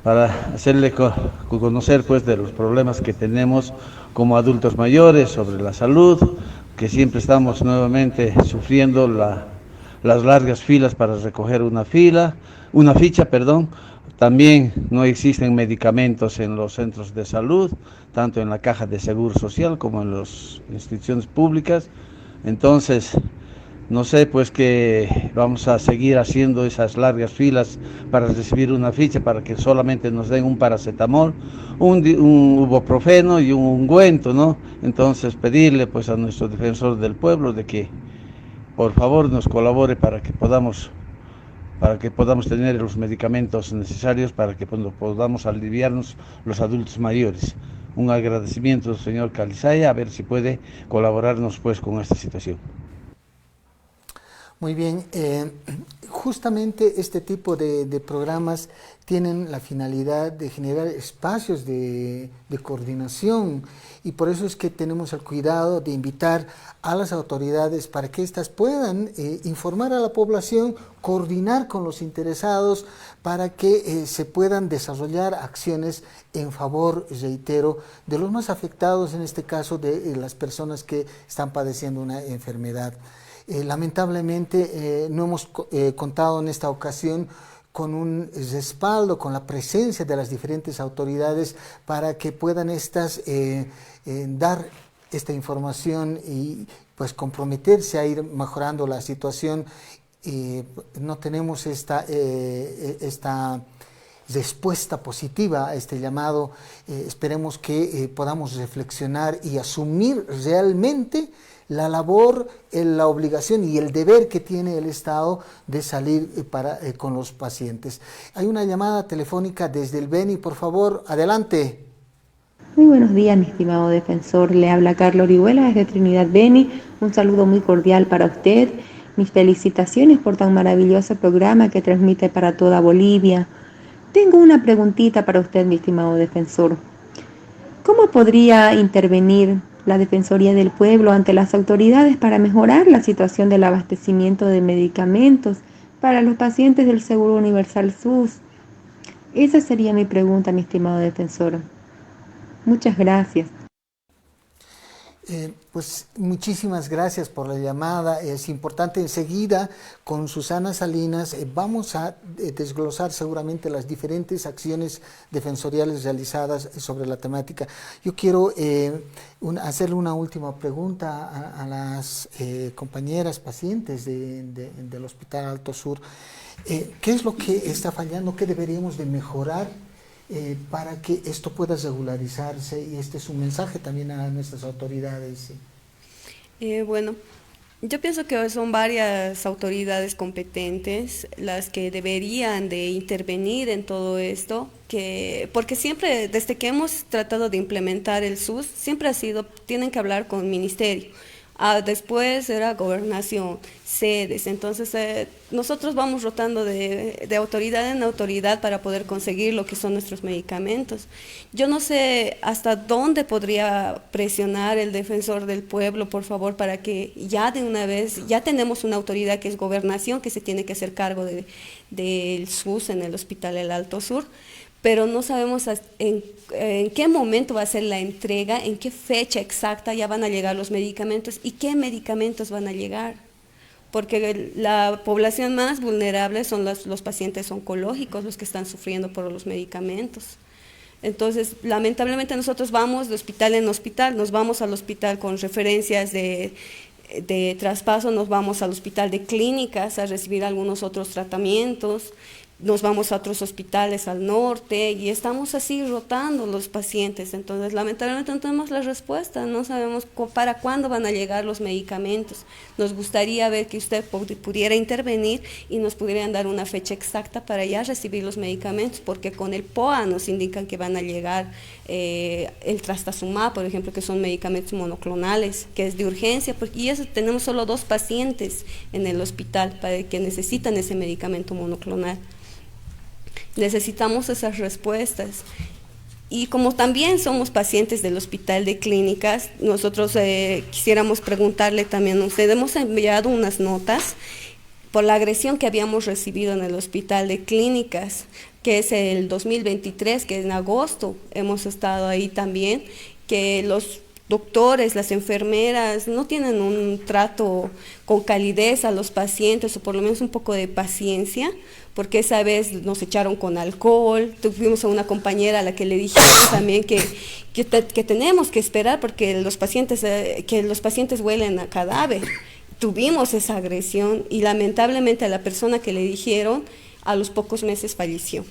para hacerle conocer pues de los problemas que tenemos como adultos mayores sobre la salud, que siempre estamos nuevamente sufriendo las largas filas para recoger una ficha. También no existen medicamentos en los centros de salud, tanto en la caja de seguro social como en las instituciones públicas. Entonces, no sé, pues que vamos a seguir haciendo esas largas filas para recibir una ficha, para que solamente nos den un paracetamol, un ibuprofeno y un ungüento, ¿no? Entonces, pedirle pues a nuestro defensor del pueblo de que por favor nos colabore para que podamos tener los medicamentos necesarios para que podamos aliviarnos los adultos mayores. Un agradecimiento, señor Calizaya, a ver si puede colaborarnos pues con esta situación. Muy bien, justamente este tipo de programas tienen la finalidad de generar espacios de coordinación y por eso es que tenemos el cuidado de invitar a las autoridades para que éstas puedan informar a la población, coordinar con los interesados para que se puedan desarrollar acciones en favor, reitero, de los más afectados, en este caso de las personas que están padeciendo una enfermedad. Lamentablemente no hemos contado en esta ocasión con un respaldo, con la presencia de las diferentes autoridades para que puedan estas dar esta información y pues comprometerse a ir mejorando la situación. No tenemos esta respuesta positiva a este llamado. Esperemos que podamos reflexionar y asumir realmente la labor, la obligación y el deber que tiene el Estado de salir con los pacientes. Hay una llamada telefónica desde el Beni, por favor, adelante. Muy buenos días, mi estimado defensor. Le habla Carla Orihuela desde Trinidad Beni. Un saludo muy cordial para usted. Mis felicitaciones por tan maravilloso programa que transmite para toda Bolivia. Tengo una preguntita para usted, mi estimado defensor. ¿Cómo podría intervenir la Defensoría del Pueblo ante las autoridades para mejorar la situación del abastecimiento de medicamentos para los pacientes del Seguro Universal SUS? Esa sería mi pregunta, mi estimado defensor. Muchas gracias. Pues muchísimas gracias por la llamada. Es importante, enseguida con Susana Salinas vamos a desglosar seguramente las diferentes acciones defensoriales realizadas sobre la temática. Yo quiero hacerle una última pregunta a las compañeras pacientes del Hospital Alto Sur. ¿Qué es lo que está fallando? ¿Qué deberíamos de mejorar para que esto pueda regularizarse? Y este es un mensaje también a nuestras autoridades. Bueno, yo pienso que son varias autoridades competentes las que deberían de intervenir en todo esto, porque siempre, desde que hemos tratado de implementar el SUS, siempre ha sido, tienen que hablar con el ministerio. Después era gobernación, sedes, entonces nosotros vamos rotando de autoridad en autoridad para poder conseguir lo que son nuestros medicamentos. Yo no sé hasta dónde podría presionar el defensor del pueblo, por favor, para que ya de una vez, ya tenemos una autoridad que es gobernación, que se tiene que hacer cargo del SUS en el Hospital del Alto Sur, pero no sabemos en qué momento va a ser la entrega, en qué fecha exacta ya van a llegar los medicamentos y qué medicamentos van a llegar. Porque la población más vulnerable son los pacientes oncológicos, los que están sufriendo por los medicamentos. Entonces, lamentablemente nosotros vamos de hospital en hospital, nos vamos al hospital con referencias de traspaso, nos vamos al hospital de clínicas a recibir algunos otros tratamientos, nos vamos a otros hospitales al norte y estamos así rotando los pacientes. Entonces, lamentablemente no tenemos la respuesta, no sabemos para cuándo van a llegar los medicamentos. Nos gustaría ver que usted pudiera intervenir y nos pudieran dar una fecha exacta para ya recibir los medicamentos, porque con el POA nos indican que van a llegar el trastazumab, por ejemplo, que son medicamentos monoclonales, que es de urgencia, y eso tenemos solo 2 pacientes en el hospital que necesitan ese medicamento monoclonal. Necesitamos esas respuestas. Y como también somos pacientes del Hospital de Clínicas, nosotros quisiéramos preguntarle también a usted, hemos enviado unas notas por la agresión que habíamos recibido en el Hospital de Clínicas, que es el 2023, que en agosto hemos estado ahí también, que los doctores, las enfermeras no tienen un trato con calidez a los pacientes, o por lo menos un poco de paciencia, porque esa vez nos echaron con alcohol. Tuvimos a una compañera a la que le dijeron también que tenemos que esperar porque que los pacientes huelen a cadáver. Tuvimos esa agresión y lamentablemente a la persona que le dijeron a los pocos meses falleció.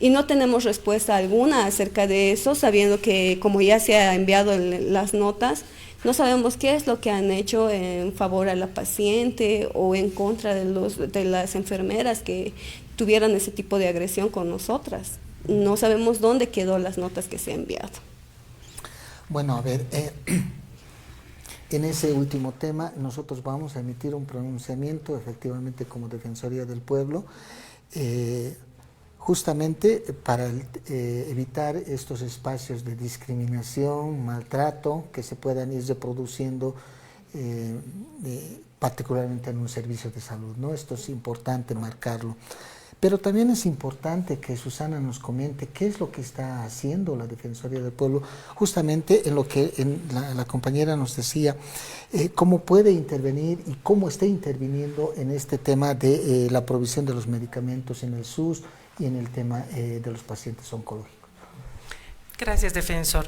Y no tenemos respuesta alguna acerca de eso, sabiendo que como ya se ha enviado las notas, no sabemos qué es lo que han hecho en favor a la paciente o en contra de las enfermeras que tuvieran ese tipo de agresión con nosotras. No sabemos dónde quedó las notas que se han enviado. Bueno, a ver, en ese último tema nosotros vamos a emitir un pronunciamiento efectivamente como Defensoría del Pueblo, justamente para evitar estos espacios de discriminación, maltrato que se puedan ir reproduciendo particularmente en un servicio de salud, ¿no? Esto es importante marcarlo. Pero también es importante que Susana nos comente qué es lo que está haciendo la Defensoría del Pueblo, justamente en lo que la compañera nos decía, cómo puede intervenir y cómo está interviniendo en este tema de la provisión de los medicamentos en el SUS y en el tema de los pacientes oncológicos. Gracias, defensor.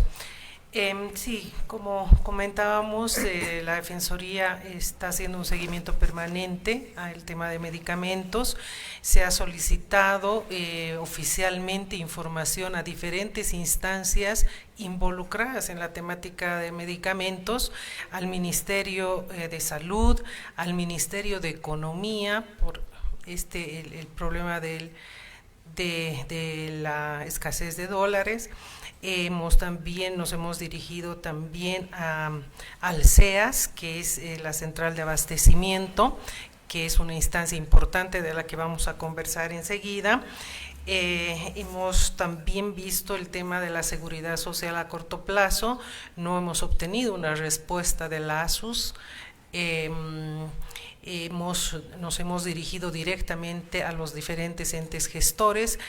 Sí, como comentábamos, la Defensoría está haciendo un seguimiento permanente al tema de medicamentos. Se ha solicitado oficialmente información a diferentes instancias involucradas en la temática de medicamentos, al Ministerio de Salud, al Ministerio de Economía, por el problema de la escasez de dólares. Nos hemos dirigido también al CEAS, que es la Central de Abastecimiento, que es una instancia importante de la que vamos a conversar enseguida. Hemos también visto el tema de la seguridad social a corto plazo. No hemos obtenido una respuesta de la ASUS. Nos hemos dirigido directamente a los diferentes entes gestores,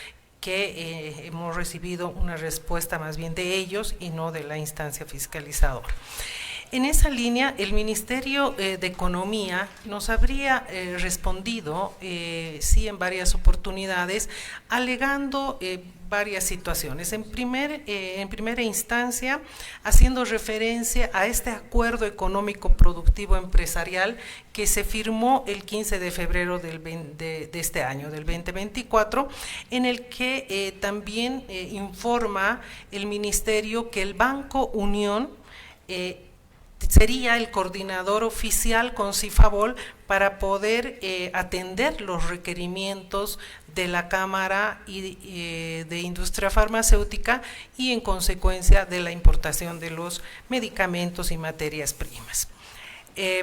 que hemos recibido una respuesta más bien de ellos y no de la instancia fiscalizadora. En esa línea, el Ministerio de Economía nos habría respondido, sí, en varias oportunidades, alegando varias situaciones. En primera instancia, haciendo referencia a este acuerdo económico productivo empresarial que se firmó el 15 de febrero de este año, del 2024, en el que también informa el Ministerio que el Banco Unión sería el coordinador oficial con Cifabol para poder atender los requerimientos de la Cámara de Industria Farmacéutica y en consecuencia de la importación de los medicamentos y materias primas.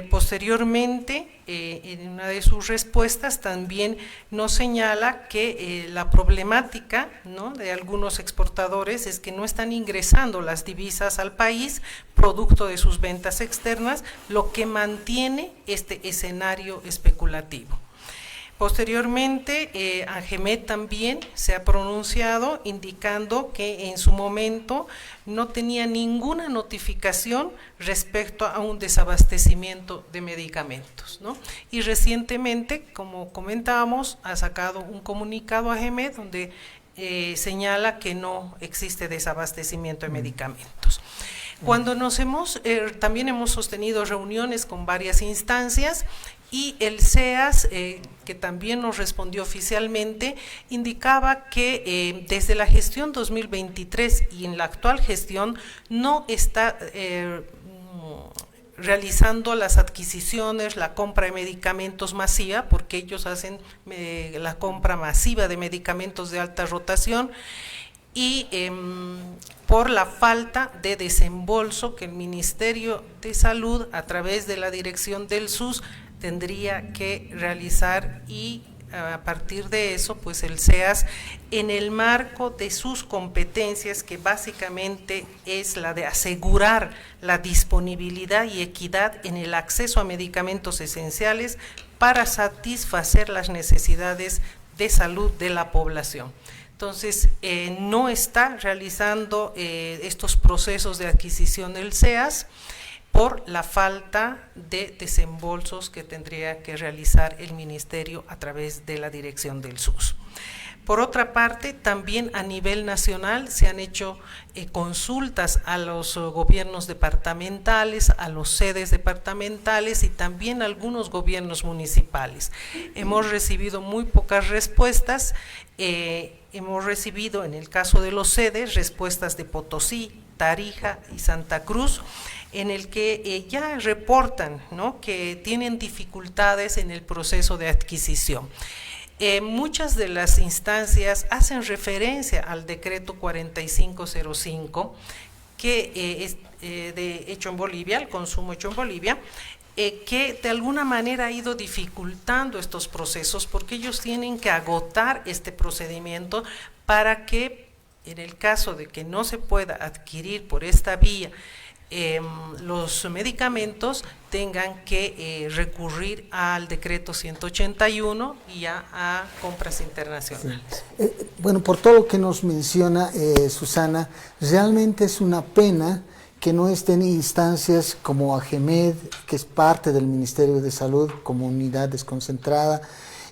Posteriormente, en una de sus respuestas también nos señala que la problemática, ¿no?, de algunos exportadores es que no están ingresando las divisas al país producto de sus ventas externas, lo que mantiene este escenario especulativo. Posteriormente, AGEMED también se ha pronunciado indicando que en su momento no tenía ninguna notificación respecto a un desabastecimiento de medicamentos, ¿no? Y recientemente, como comentábamos, ha sacado un comunicado AGEMED donde señala que no existe desabastecimiento de medicamentos. Cuando también hemos sostenido reuniones con varias instancias y el SEAS, que también nos respondió oficialmente, indicaba que desde la gestión 2023 y en la actual gestión no está realizando las adquisiciones, la compra de medicamentos masiva, porque ellos hacen la compra masiva de medicamentos de alta rotación, y por la falta de desembolso que el Ministerio de Salud a través de la dirección del SUS tendría que realizar, y a partir de eso pues el SEAS, en el marco de sus competencias, que básicamente es la de asegurar la disponibilidad y equidad en el acceso a medicamentos esenciales para satisfacer las necesidades de salud de la población. Entonces, no está realizando estos procesos de adquisición del SEAS por la falta de desembolsos que tendría que realizar el Ministerio a través de la dirección del SUS. Por otra parte, también a nivel nacional se han hecho consultas a los gobiernos departamentales, a los sedes departamentales y también a algunos gobiernos municipales. Hemos recibido muy pocas respuestas. Hemos recibido, en el caso de los sedes, respuestas de Potosí, Tarija y Santa Cruz, en el que ya reportan, ¿no?, que tienen dificultades en el proceso de adquisición. Muchas de las instancias hacen referencia al decreto 4505, que es hecho en Bolivia, el consumo hecho en Bolivia, que de alguna manera ha ido dificultando estos procesos, porque ellos tienen que agotar este procedimiento para que, en el caso de que no se pueda adquirir por esta vía los medicamentos, tengan que recurrir al decreto 181 y a compras internacionales. Sí. Bueno, por todo lo que nos menciona Susana, realmente es una pena que no estén instancias como AGEMED, que es parte del Ministerio de Salud, como unidad desconcentrada,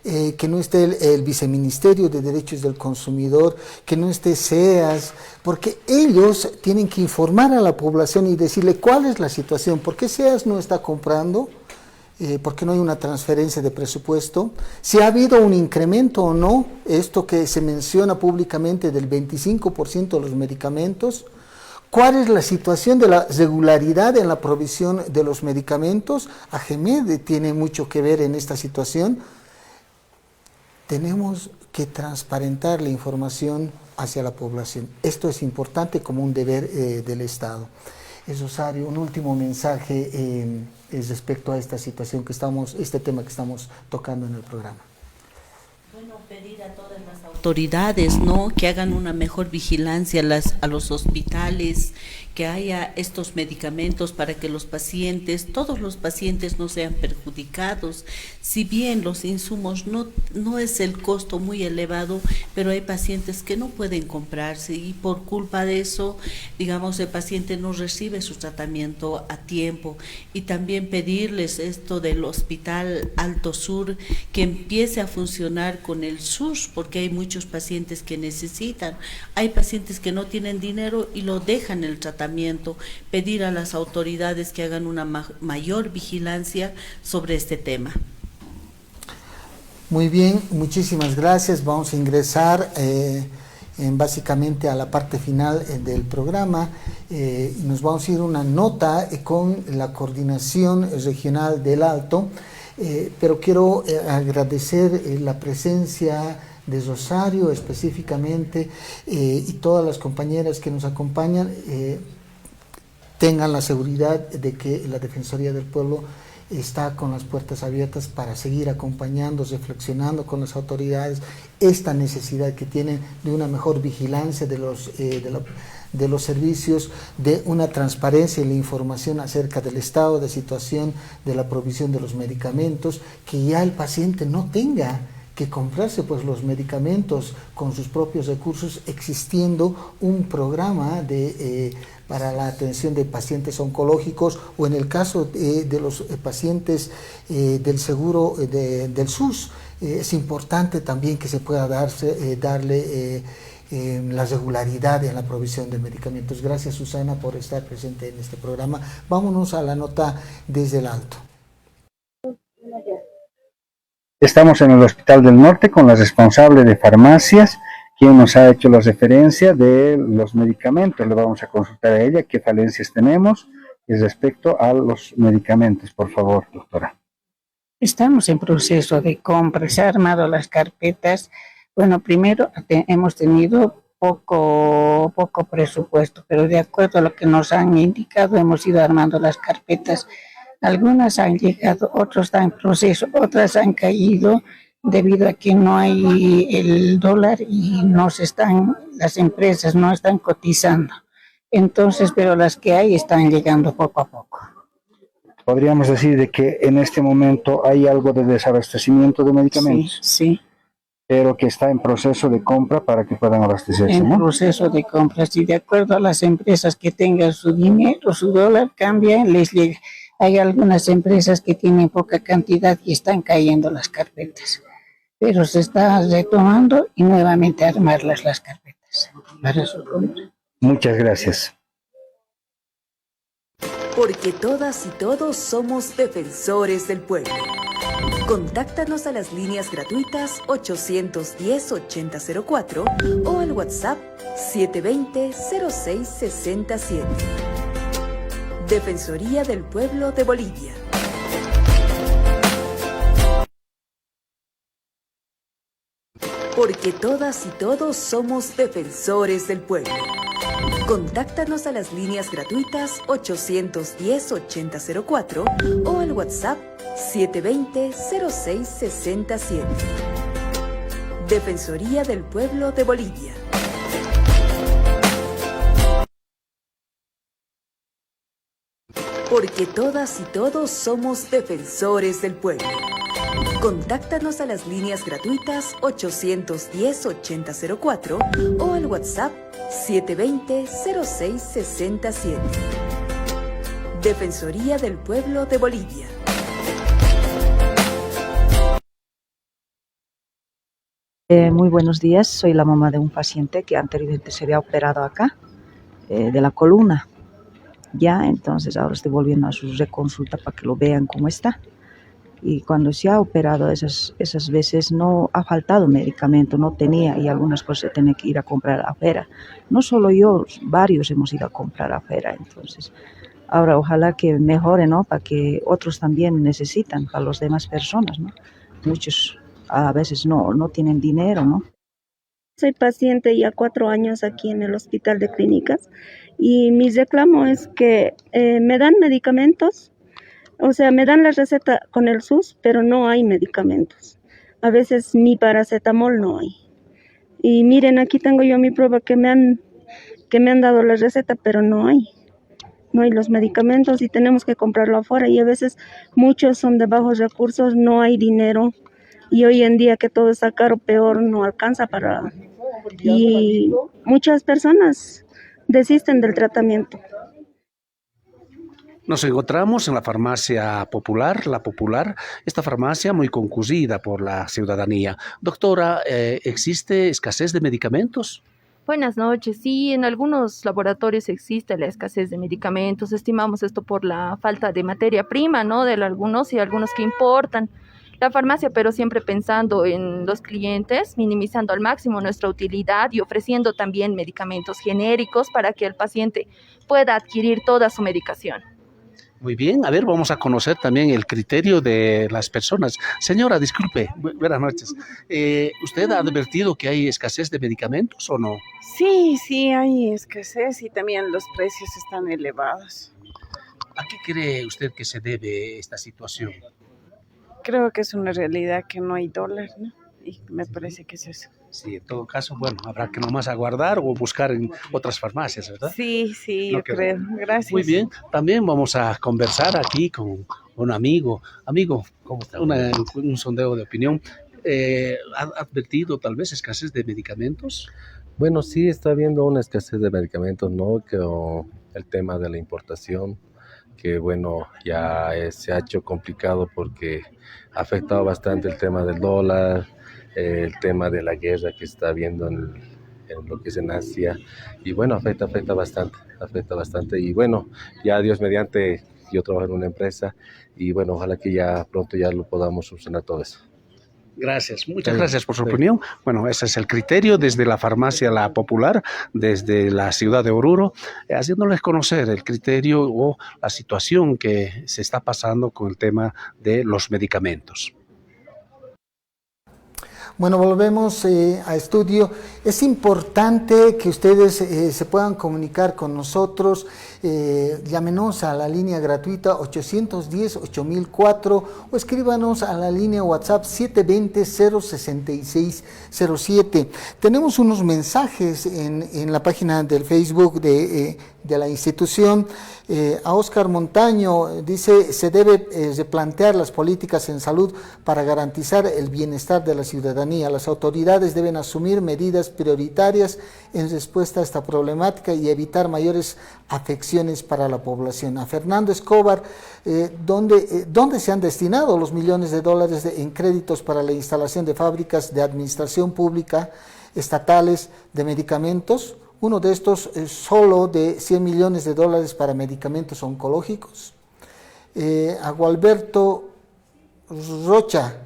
que no esté el Viceministerio de Derechos del Consumidor, que no esté SEAS, porque ellos tienen que informar a la población y decirle cuál es la situación, por qué SEAS no está comprando, por qué no hay una transferencia de presupuesto, si ha habido un incremento o no, esto que se menciona públicamente del 25% de los medicamentos. ¿Cuál es la situación de la regularidad en la provisión de los medicamentos? AGEMED tiene mucho que ver en esta situación. Tenemos que transparentar la información hacia la población. Esto es importante como un deber del Estado. Rosario, un último mensaje respecto a esta situación que este tema que estamos tocando en el programa. Bueno, pedir a todas las autoridades, ¿no?, que hagan una mejor vigilancia a los hospitales, que haya estos medicamentos para que los pacientes, todos los pacientes no sean perjudicados. Si bien los insumos no es el costo muy elevado, pero hay pacientes que no pueden comprarse y por culpa de eso, digamos, el paciente no recibe su tratamiento a tiempo. Y también pedirles esto del Hospital Alto Sur, que empiece a funcionar con el SUS, porque hay muchos pacientes que necesitan. Hay pacientes que no tienen dinero y lo dejan el tratamiento. Pedir a las autoridades que hagan una mayor vigilancia sobre este tema. Muy bien, muchísimas gracias. Vamos a ingresar básicamente a la parte final del programa. Nos vamos a ir una nota con la Coordinación Regional del Alto, pero quiero agradecer la presencia de Rosario específicamente y todas las compañeras que nos acompañan. Tengan la seguridad de que la Defensoría del Pueblo está con las puertas abiertas para seguir acompañando, reflexionando con las autoridades esta necesidad que tienen de una mejor vigilancia de los servicios, de una transparencia en la información acerca del estado de situación de la provisión de los medicamentos, que ya el paciente no tenga que comprarse pues los medicamentos con sus propios recursos, existiendo un programa para la atención de pacientes oncológicos, o en el caso de los pacientes del seguro del SUS. Es importante también que se pueda darle la regularidad en la provisión de medicamentos. Gracias, Susana, por estar presente en este programa. Vámonos a la nota desde el Alto. Estamos en el Hospital del Norte con la responsable de farmacias, quien nos ha hecho la referencia de los medicamentos. Le vamos a consultar a ella qué falencias tenemos respecto a los medicamentos. Por favor, doctora. Estamos en proceso de compra, se han armado las carpetas. Bueno, primero hemos tenido poco presupuesto, pero de acuerdo a lo que nos han indicado hemos ido armando las carpetas. Algunas han llegado, otras están en proceso, otras han caído debido a que no hay el dólar y las empresas no están cotizando. Entonces, pero las que hay están llegando poco a poco. ¿Podríamos decir de que en este momento hay algo de desabastecimiento de medicamentos? Sí. Pero que está en proceso de compra para que puedan abastecerse, ¿no? En proceso de compra, sí, de acuerdo a las empresas que tengan su dinero, su dólar, cambian, les llega. Hay algunas empresas que tienen poca cantidad y están cayendo las carpetas, pero se está retomando y nuevamente armar las carpetas para su compra. Muchas gracias. Porque todas y todos somos defensores del pueblo. Contáctanos a las líneas gratuitas 810-8004 o al WhatsApp 720-0667. Defensoría del Pueblo de Bolivia. Porque todas y todos somos defensores del pueblo. Contáctanos a las líneas gratuitas 810-8004 o al WhatsApp 720-0667. Defensoría del Pueblo de Bolivia. Porque todas y todos somos defensores del pueblo. Contáctanos a las líneas gratuitas 810-8004 o al WhatsApp 720-0667. Defensoría del Pueblo de Bolivia. Muy buenos días, soy la mamá de un paciente que anteriormente se había operado acá, de la columna. Ya, entonces ahora estoy volviendo a su reconsulta para que lo vean cómo está. Y cuando se ha operado esas veces no ha faltado medicamento, no tenía, y algunas cosas se tienen que ir a comprar afuera. No solo yo, varios hemos ido a comprar afuera. Entonces ahora ojalá que mejore, ¿no? Para que otros también necesitan, para las demás personas, ¿no? Muchos a veces no tienen dinero, ¿no? Soy paciente ya 4 años aquí en el Hospital de Clínicas y mi reclamo es que me dan medicamentos, o sea, me dan la receta con el SUS, pero no hay medicamentos. A veces ni paracetamol no hay. Y miren, aquí tengo yo mi prueba que me han dado la receta, pero no hay los medicamentos y tenemos que comprarlo afuera, y a veces muchos son de bajos recursos, no hay dinero, y hoy en día que todo está caro, peor, no alcanza para... Y muchas personas desisten del tratamiento. Nos encontramos en la farmacia popular, La Popular, esta farmacia muy concurrida por la ciudadanía. Doctora, ¿existe escasez de medicamentos? Buenas noches. Sí, en algunos laboratorios existe la escasez de medicamentos. Estimamos esto por la falta de materia prima, ¿no? De algunos y algunos que importan. La farmacia, pero siempre pensando en los clientes, minimizando al máximo nuestra utilidad y ofreciendo también medicamentos genéricos para que el paciente pueda adquirir toda su medicación. Muy bien, a ver, vamos a conocer también el criterio de las personas. Señora, disculpe, buenas noches. ¿Usted ha advertido que hay escasez de medicamentos o no? Sí, hay escasez y también los precios están elevados. ¿A qué cree usted que se debe esta situación? Creo que es una realidad que no hay dólar, ¿no? Y me parece que es eso. Sí, en todo caso, bueno, habrá que nomás aguardar o buscar en otras farmacias, ¿verdad? Sí, yo creo. Gracias. Muy bien, también vamos a conversar aquí con un amigo. Amigo, ¿cómo está? Un sondeo de opinión. ¿Ha advertido tal vez escasez de medicamentos? Bueno, sí está habiendo una escasez de medicamentos, ¿no? Que el tema de la importación, que bueno, ya se ha hecho complicado porque ha afectado bastante el tema del dólar, el tema de la guerra que está habiendo en lo que es en Asia, y bueno, afecta bastante, y bueno, ya Dios mediante, yo trabajo en una empresa, y bueno, ojalá que ya pronto ya lo podamos solucionar todo eso. Gracias, muchas gracias por su opinión. Bueno, ese es el criterio desde la farmacia La Popular, desde la ciudad de Oruro, haciéndoles conocer el criterio o la situación que se está pasando con el tema de los medicamentos. Bueno, volvemos a estudio. Es importante que ustedes se puedan comunicar con nosotros. Llámenos a la línea gratuita 810-8004 o escríbanos a la línea WhatsApp 720-06607. Tenemos unos mensajes en la página del Facebook de la institución. A Óscar Montaño dice: se debe replantear las políticas en salud para garantizar el bienestar de la ciudadanía. Las autoridades deben asumir medidas prioritarias en respuesta a esta problemática y evitar mayores afecciones para la población. A Fernando Escobar, ¿dónde se han destinado los millones de dólares en créditos para la instalación de fábricas de administración pública estatales de medicamentos? Uno de estos es solo de 100 millones de dólares para medicamentos oncológicos. A Gualberto Rocha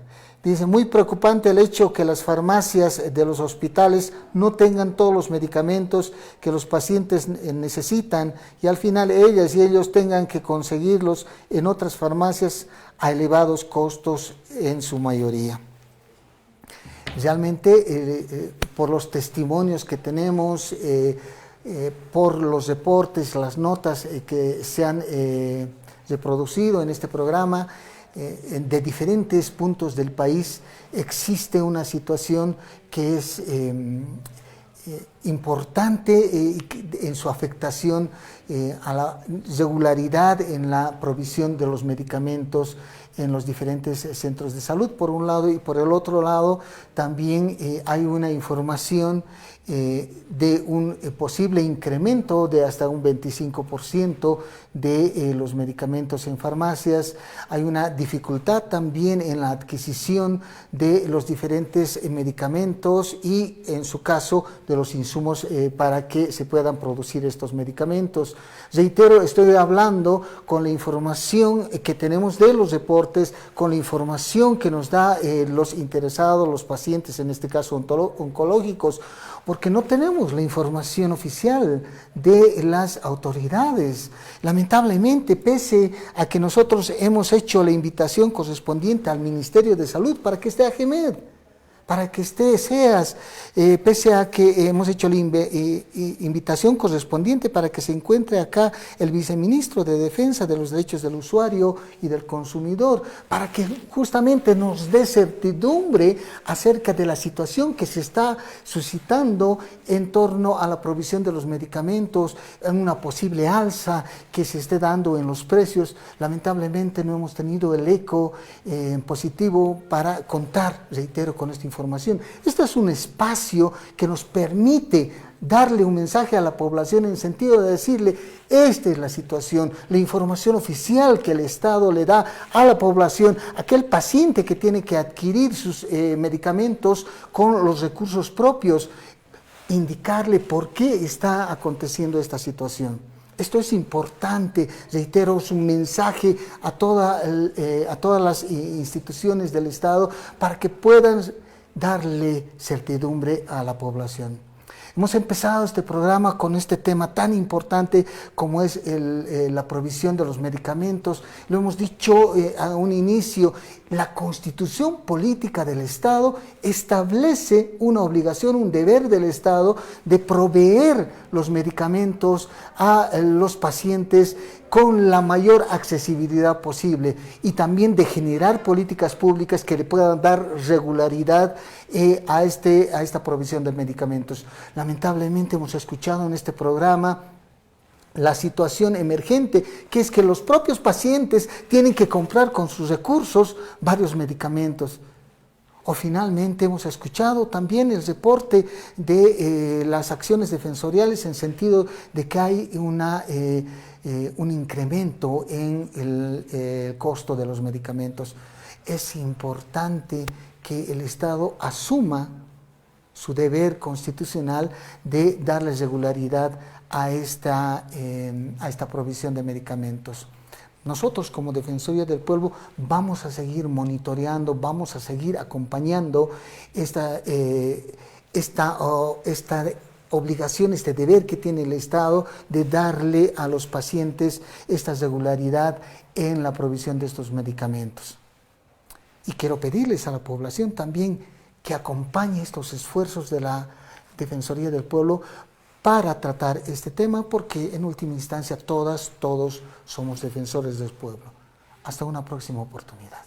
dice: muy preocupante el hecho que las farmacias de los hospitales no tengan todos los medicamentos que los pacientes necesitan y al final ellas y ellos tengan que conseguirlos en otras farmacias a elevados costos en su mayoría. Realmente, por los testimonios que tenemos, por los reportes, las notas que se han reproducido en este programa, de diferentes puntos del país, existe una situación que es importante en su afectación a la regularidad en la provisión de los medicamentos en los diferentes centros de salud, por un lado, y por el otro lado también hay una información de un posible incremento de hasta un 25% de los medicamentos en farmacias. Hay una dificultad también en la adquisición de los diferentes medicamentos y, en su caso, de los insumos para que se puedan producir estos medicamentos. Reitero, estoy hablando con la información que tenemos de los reportes, con la información que nos da los interesados, los pacientes, en este caso oncológicos, porque no tenemos la información oficial de las autoridades. Lamentablemente, pese a que nosotros hemos hecho la invitación correspondiente al Ministerio de Salud para que esté AGEMED, para que seas, pese a que hemos hecho la invitación correspondiente para que se encuentre acá el viceministro de Defensa de los Derechos del Usuario y del Consumidor, para que justamente nos dé certidumbre acerca de la situación que se está suscitando en torno a la provisión de los medicamentos, en una posible alza que se esté dando en los precios. Lamentablemente no hemos tenido el eco positivo para contar, reitero, con esta información. Este es un espacio que nos permite darle un mensaje a la población en el sentido de decirle, esta es la situación, la información oficial que el Estado le da a la población, aquel paciente que tiene que adquirir sus medicamentos con los recursos propios, indicarle por qué está aconteciendo esta situación. Esto es importante, reitero, es un mensaje a todas las instituciones del Estado para que puedan darle certidumbre a la población. Hemos empezado este programa con este tema tan importante como es la provisión de los medicamentos. Lo hemos dicho a un inicio, la Constitución Política del Estado establece una obligación, un deber del Estado de proveer los medicamentos a los pacientes con la mayor accesibilidad posible y también de generar políticas públicas que le puedan dar regularidad a esta provisión de medicamentos. Lamentablemente hemos escuchado en este programa la situación emergente, que es que los propios pacientes tienen que comprar con sus recursos varios medicamentos. O finalmente hemos escuchado también el reporte de las acciones defensoriales en sentido de que hay un incremento en el costo de los medicamentos. Es importante que el Estado asuma su deber constitucional de darle regularidad a esta provisión de medicamentos. Nosotros como Defensoría del Pueblo vamos a seguir monitoreando, vamos a seguir acompañando esta obligación, este deber que tiene el Estado de darle a los pacientes esta regularidad en la provisión de estos medicamentos. Y quiero pedirles a la población también que acompañe estos esfuerzos de la Defensoría del Pueblo para tratar este tema, porque en última instancia todos somos defensores del pueblo. Hasta una próxima oportunidad.